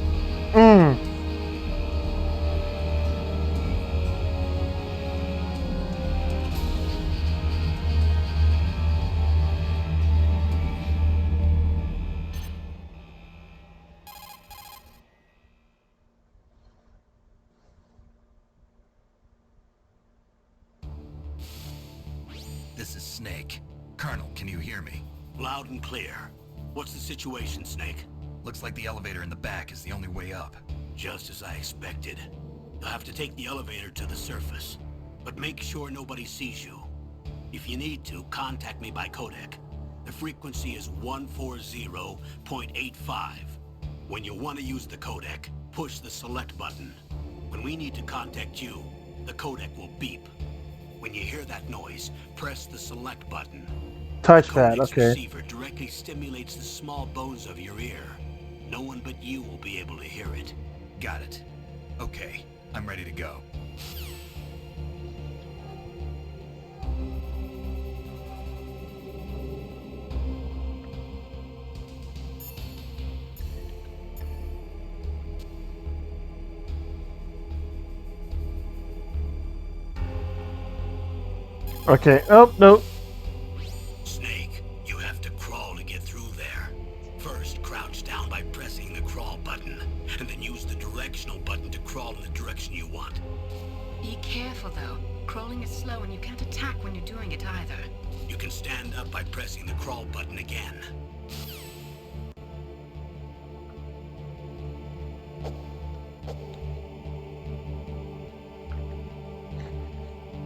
This is Snake. Colonel, can you hear me? Loud and clear. What's the situation, Snake? Looks like the elevator in the back is the only way up. Just as I expected. You'll have to take the elevator to the surface. But make sure nobody sees you. If you need to, contact me by codec. The frequency is 140.85. When you want to use the codec, push the select button. When we need to contact you, the codec will beep. When you hear that noise, press the select button. touchpad. The codec's Okay. receiver directly stimulates the small bones of your ear. No one but you will be able to hear it. Got it. Okay, I'm ready to go. Okay. Oh, no. Snake, you have to crawl to get through there. First, crouch down by pressing the crawl button, and then use the directional button to crawl in the direction you want. Be careful, though. Crawling is slow and you can't attack when you're doing it either. You can stand up by pressing the crawl button again.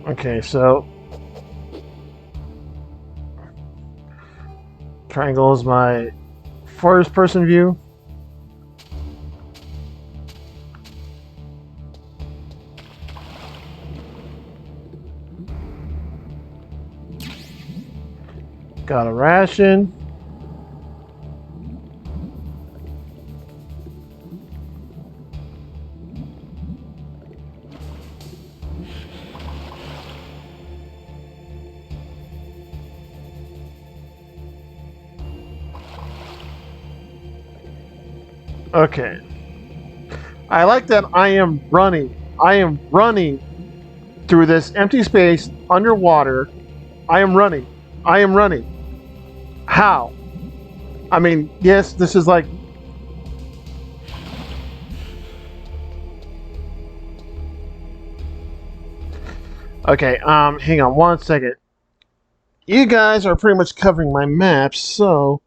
Okay, so Triangle is my first person view. Got a ration. Okay. I like that I am running. I am running through this empty space underwater. I am running. I am running. How? I mean, yes, this is like. Okay, hang on one second. You guys are pretty much covering my map, so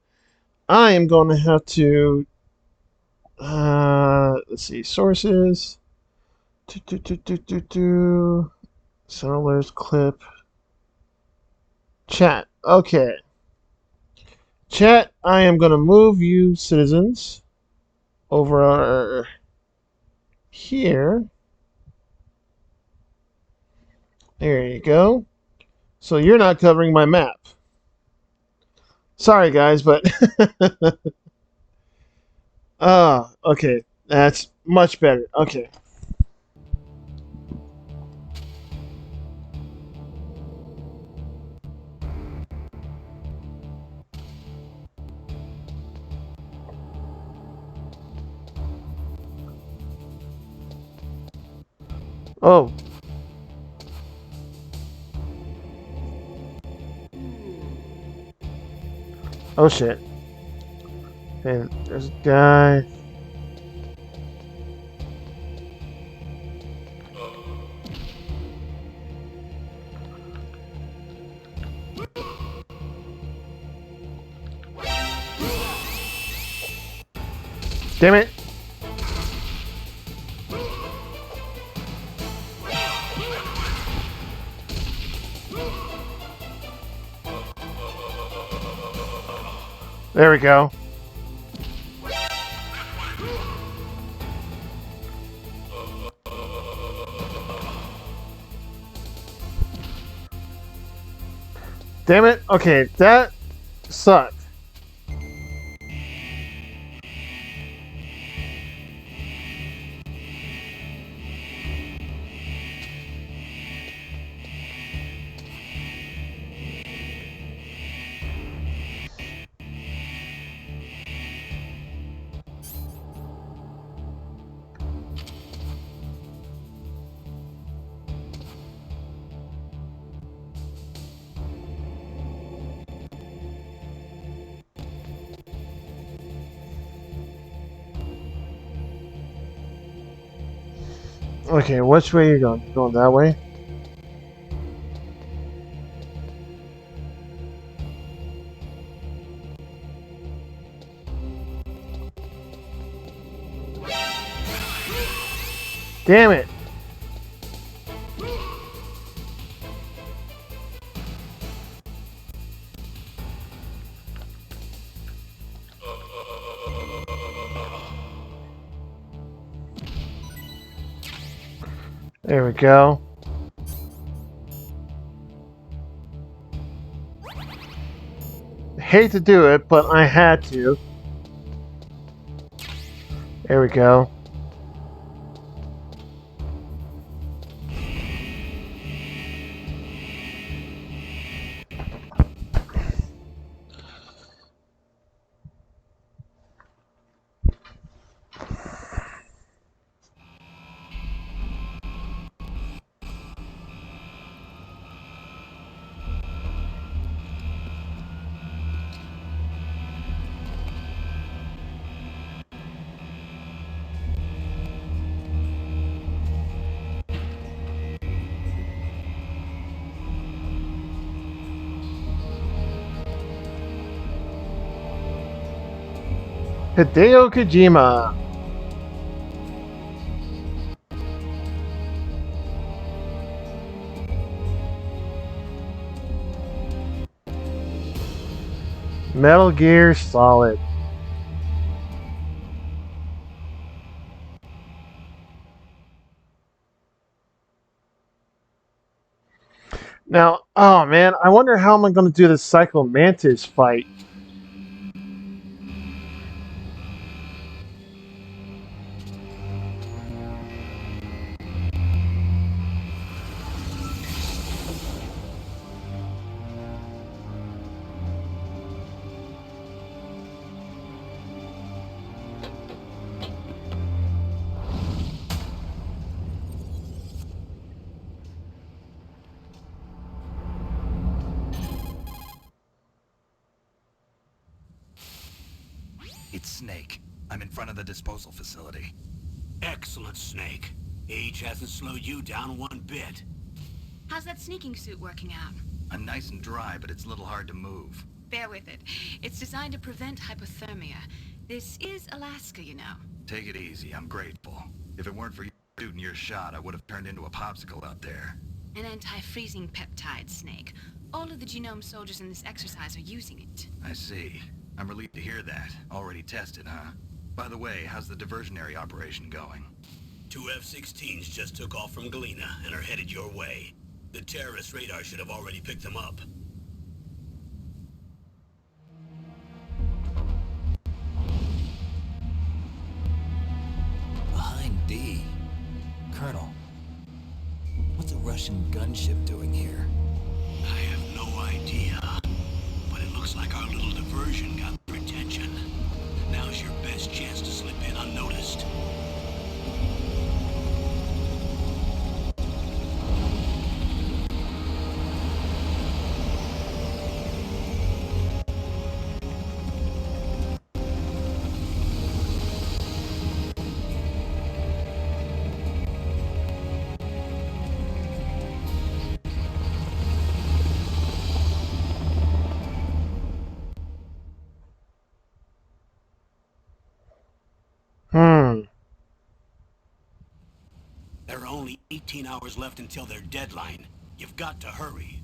I am going to have to. Let's see, sources. Settlers clip. Chat. Okay. Chat, I am going to move you citizens over here. There you go. So you're not covering my map. Sorry, guys, but. Okay. That's much better. Okay. Oh. Oh, shit. Okay, there's a guy. Damn it. There we go. Damn it. Okay, that sucked. Okay, which way are you going? You going that way? Damn it. There we go. Hate to do it, but I had to. There we go. Hideo Kojima. Metal Gear Solid. Now, oh man, I wonder how I'm going to do the Psycho Mantis fight. It's Snake. I'm in front of the disposal facility. Excellent, Snake. Age hasn't slowed you down one bit. How's that sneaking suit working out? I'm nice and dry, but it's a little hard to move. Bear with it. It's designed to prevent hypothermia. This is Alaska, you know. Take it easy, I'm grateful. If it weren't for you shooting your shot, I would have turned into a popsicle out there. An anti-freezing peptide, Snake. All of the genome soldiers in this exercise are using it. I see. I'm relieved to hear that. Already tested, huh? By the way, how's the diversionary operation going? 2 F-16s just took off from Galena and are headed your way. The terrorist radar should have already picked them up. Behind D. Colonel, what's a Russian gunship doing here? I have no idea, but it looks like our little diversion got their attention. Now's your best chance to slip in unnoticed. Hmm. There are only 18 hours left until their deadline. You've got to hurry.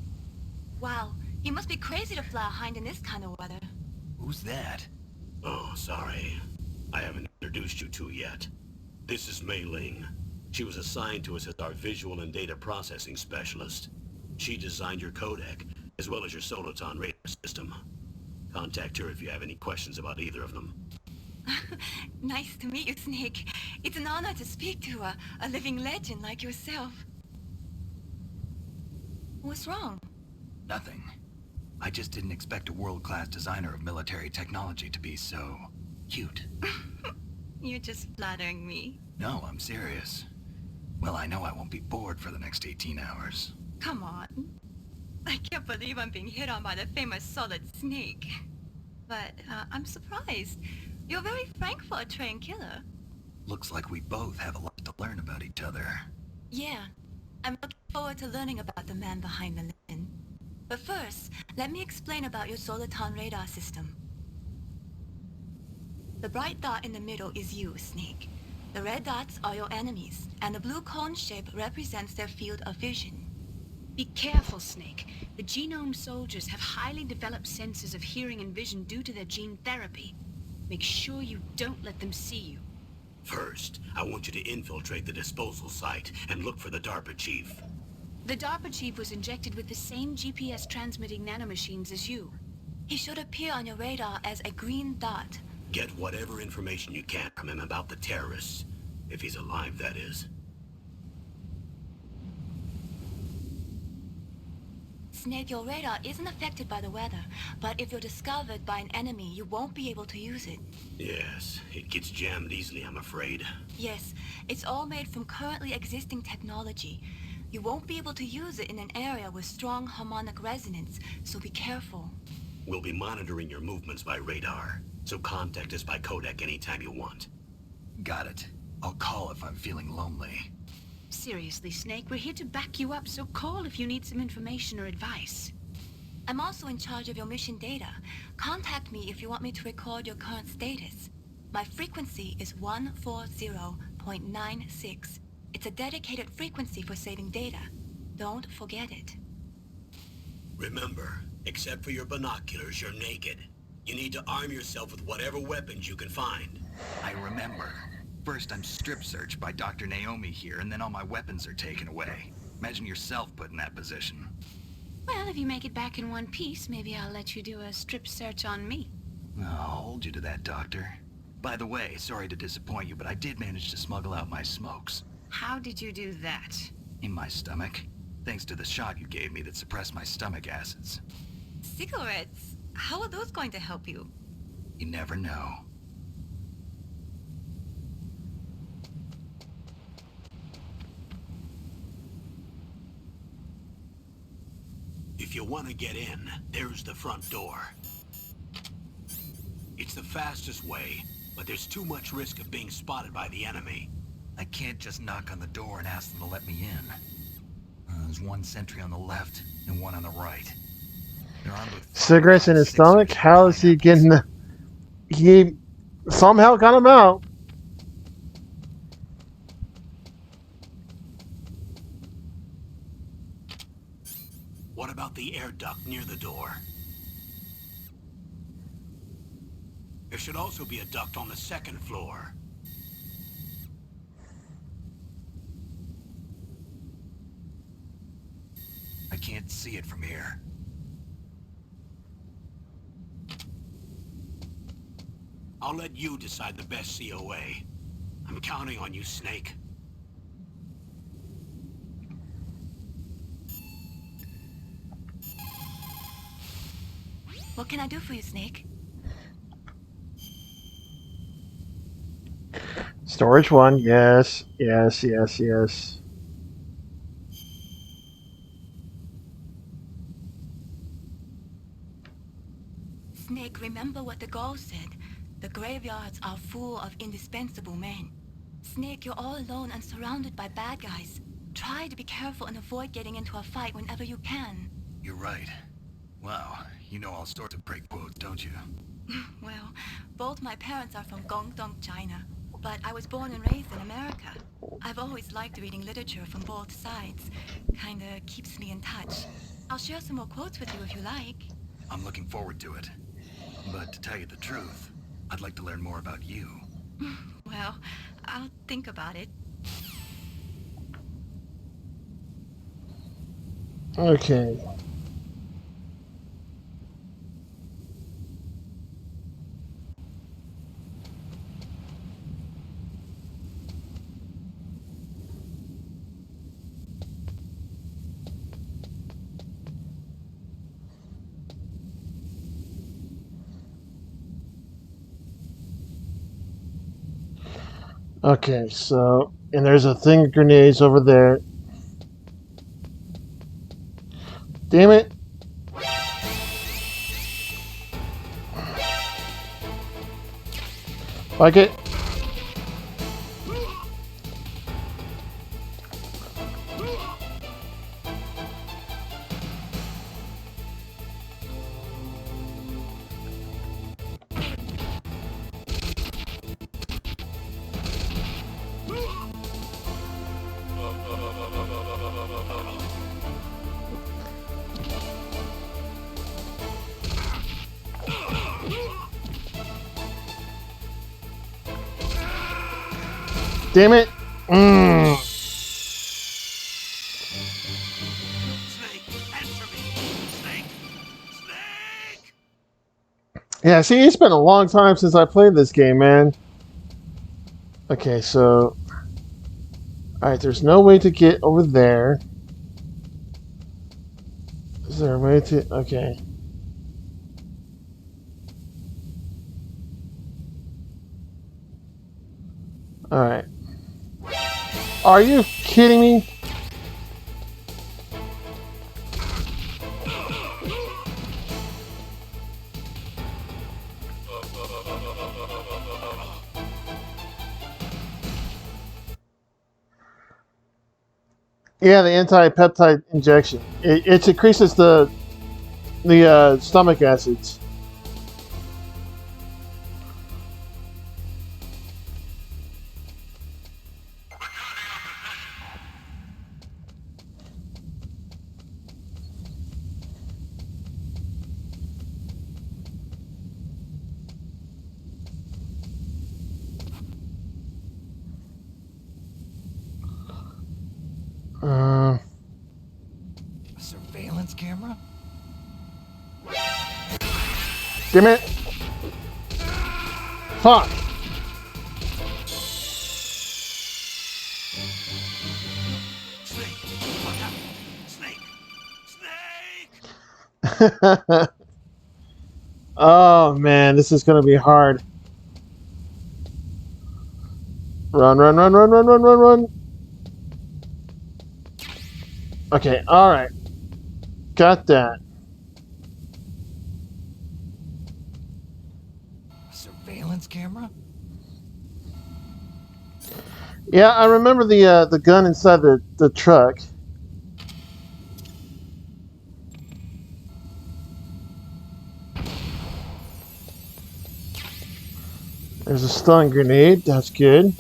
Wow, you must be crazy to fly a hind in this kind of weather. Who's that? Oh, sorry. I haven't introduced you to yet. This is Mei Ling. She was assigned to us as our visual and data processing specialist. She designed your codec, as well as your Soliton radar system. Contact her if you have any questions about either of them. Nice to meet you, Snake. It's an honor to speak to a living legend like yourself. What's wrong? Nothing. I just didn't expect a world-class designer of military technology to be so cute. You're just flattering me. No, I'm serious. Well, I know I won't be bored for the next 18 hours. Come on. I can't believe I'm being hit on by the famous Solid Snake. But I'm surprised. You're very frank for a trained killer. Looks like we both have a lot to learn about each other. Yeah, I'm looking forward to learning about the man behind the legend. But first, let me explain about your Soliton radar system. The bright dot in the middle is you, Snake. The red dots are your enemies, and the blue cone shape represents their field of vision. Be careful, Snake. The genome soldiers have highly developed senses of hearing and vision due to their gene therapy. Make sure you don't let them see you. First, I want you to infiltrate the disposal site and look for the DARPA chief. The DARPA chief was injected with the same GPS transmitting nanomachines as you. He should appear on your radar as a green dot. Get whatever information you can from him about the terrorists. If he's alive, that is. Snake, your radar isn't affected by the weather, but if you're discovered by an enemy, you won't be able to use it. Yes, it gets jammed easily, I'm afraid. Yes, it's all made from currently existing technology. You won't be able to use it in an area with strong harmonic resonance, so be careful. We'll be monitoring your movements by radar, so contact us by codec anytime you want. Got it. I'll call if I'm feeling lonely. Seriously, Snake, we're here to back you up, so call if you need some information or advice. I'm also in charge of your mission data. Contact me if you want me to record your current status. My frequency is 140.96. It's a dedicated frequency for saving data. Don't forget it. Remember, except for your binoculars, you're naked. You need to arm yourself with whatever weapons you can find. I remember. First I'm strip searched by Dr. Naomi here, and then all my weapons are taken away. Imagine yourself put in that position. Well, if you make it back in one piece, maybe I'll let you do a strip search on me. I'll hold you to that, Doctor. By the way, sorry to disappoint you, but I did manage to smuggle out my smokes. How did you do that? In my stomach. Thanks to the shot you gave me that suppressed my stomach acids. Cigarettes? How are those going to help you? You never know. If you want to get in, there's the front door. It's the fastest way, but there's too much risk of being spotted by the enemy. I can't just knock on the door and ask them to let me in. There's one sentry on the left and one on the right. They're armed with Cigarettes in his 5.56 stomach? How is he getting the... He somehow got him out. What about the air duct near the door? There should also be a duct on the second floor. I can't see it from here. I'll let you decide the best COA. I'm counting on you, Snake. What can I do for you, Snake? Storage 1, yes, yes, yes, yes. Snake, remember what the Gaul said. The graveyards are full of indispensable men. Snake, you're all alone and surrounded by bad guys. Try to be careful and avoid getting into a fight whenever you can. You're right. Wow, you know all sorts of great quotes, don't you? Well, both my parents are from Guangdong, China, but I was born and raised in America. I've always liked reading literature from both sides. Kinda keeps me in touch. I'll share some more quotes with you if you like. I'm looking forward to it. But to tell you the truth, I'd like to learn more about you. Well, I'll think about it. Okay. Okay, so, and there's a thing of grenades over there. Damn it. Like it. Damn it. Snake, answer me! Snake! Snake! Yeah, see, it's been a long time since I played this game, man. Okay, so... Alright, there's no way to get over there. Is there a way to... Okay. Alright. Are you kidding me? Yeah, the anti-peptide injection. It increases the stomach acids. Damn it! Fuck! Snake! Look out! Snake! Snake! Oh man, this is gonna be hard. Run, run, run, run, run, run, run, run. Okay, alright. Got that. A surveillance camera? Yeah, I remember the gun inside the truck. There's a stun grenade. That's good.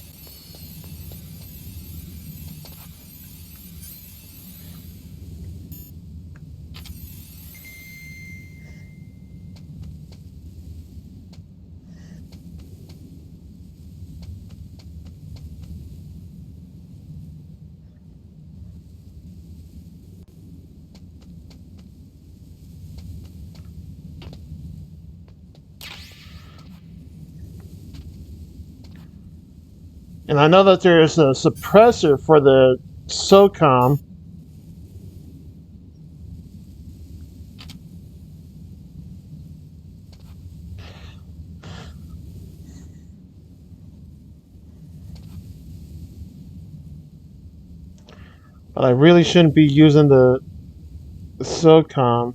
And I know that there's a suppressor for the SOCOM. But I really shouldn't be using the SOCOM.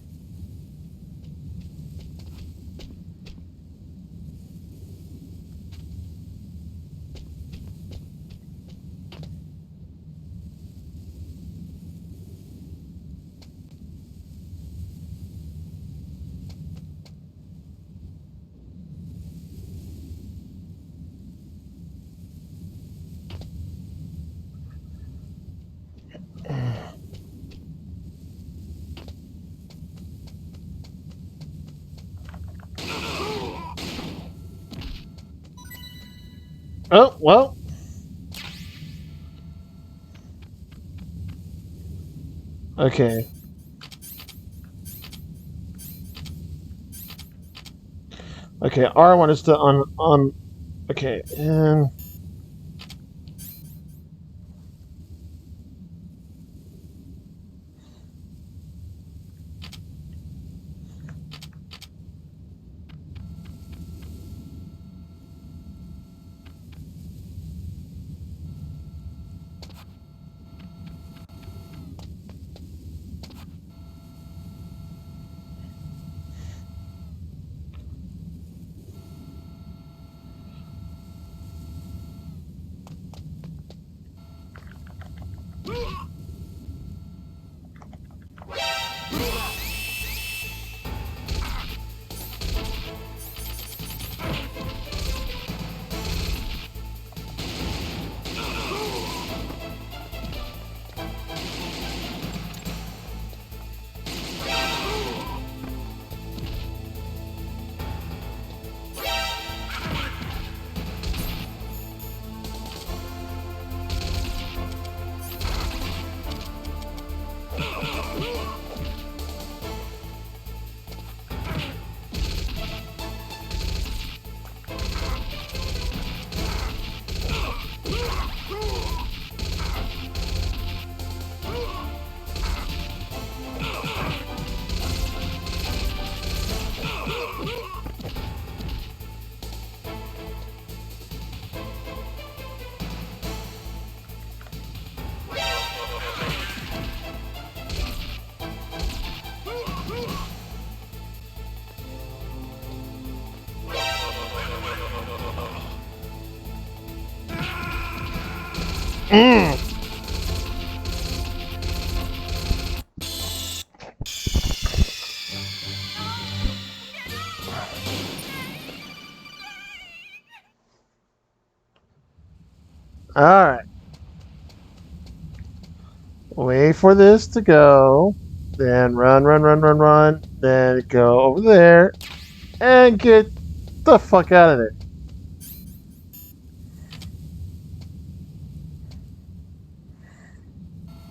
Oh, well. Okay. Okay, R1 is to on. Okay, and all right. Wait for this to go. Then run, run, run, run, run. Then go over there and get the fuck out of there.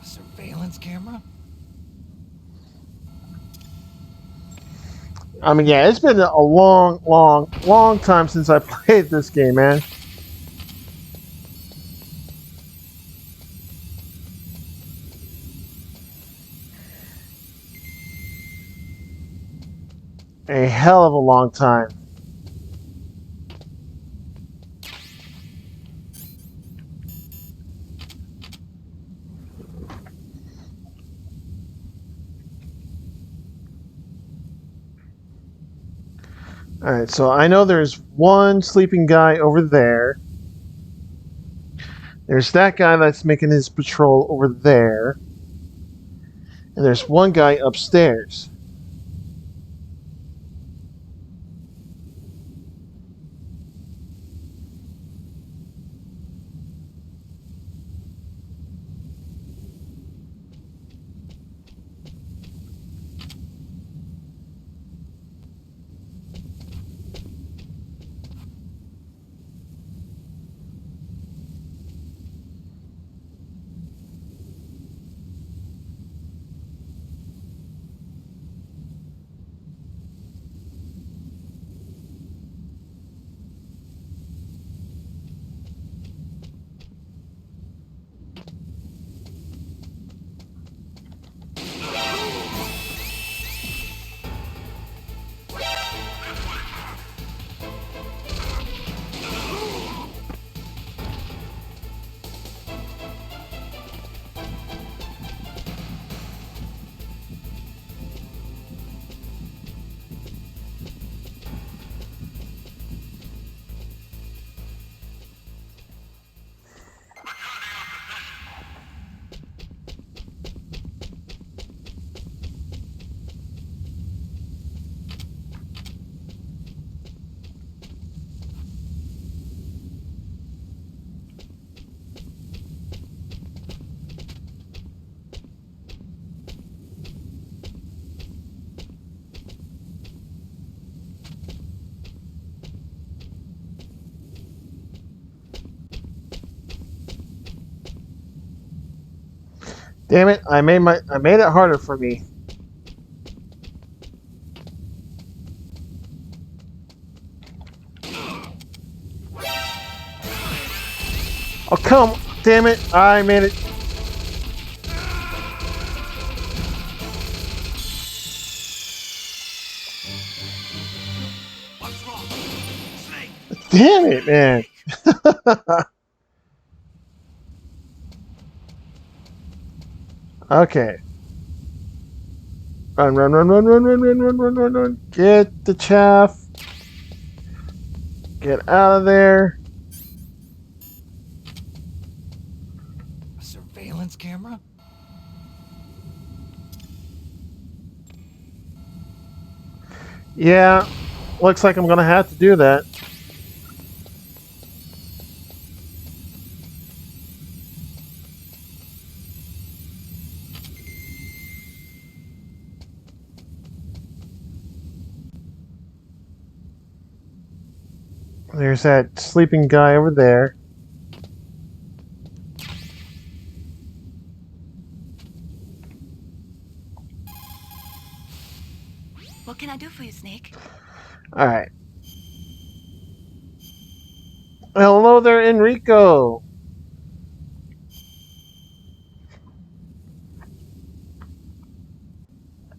A surveillance camera? I mean, yeah, it's been a long time since I played this game, man. A hell of a long time. Alright, so I know there's one sleeping guy over there. There's that guy that's making his patrol over there. And there's one guy upstairs. Damn it, I made it harder for me. Oh come damn it, I made it. What's wrong? Snake! Damn it, man. Okay. Run, run, run, run, run, run, run, run, run, run, run. Get the chaff. Get out of there. A surveillance camera? Yeah, looks like I'm gonna have to do that. There's that sleeping guy over there. What can I do for you, Snake? Alright. Hello there, Enrico.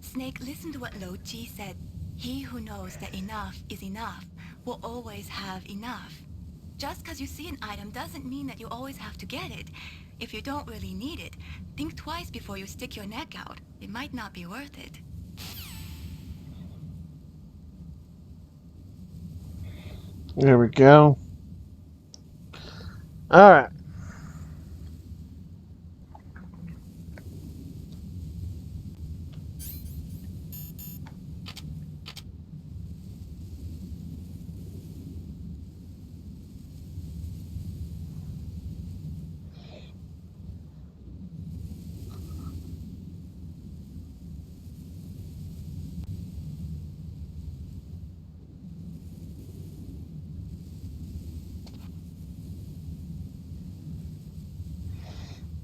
Snake, listen to what Lo Chi said. He who knows that enough is enough will always have enough. Just because you see an item doesn't mean that you always have to get it. If you don't really need it, think twice before you stick your neck out. It might not be worth it. There we go. Alright.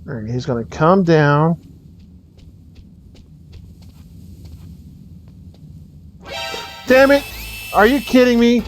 Alright, he's gonna come down. Damn it! Are you kidding me?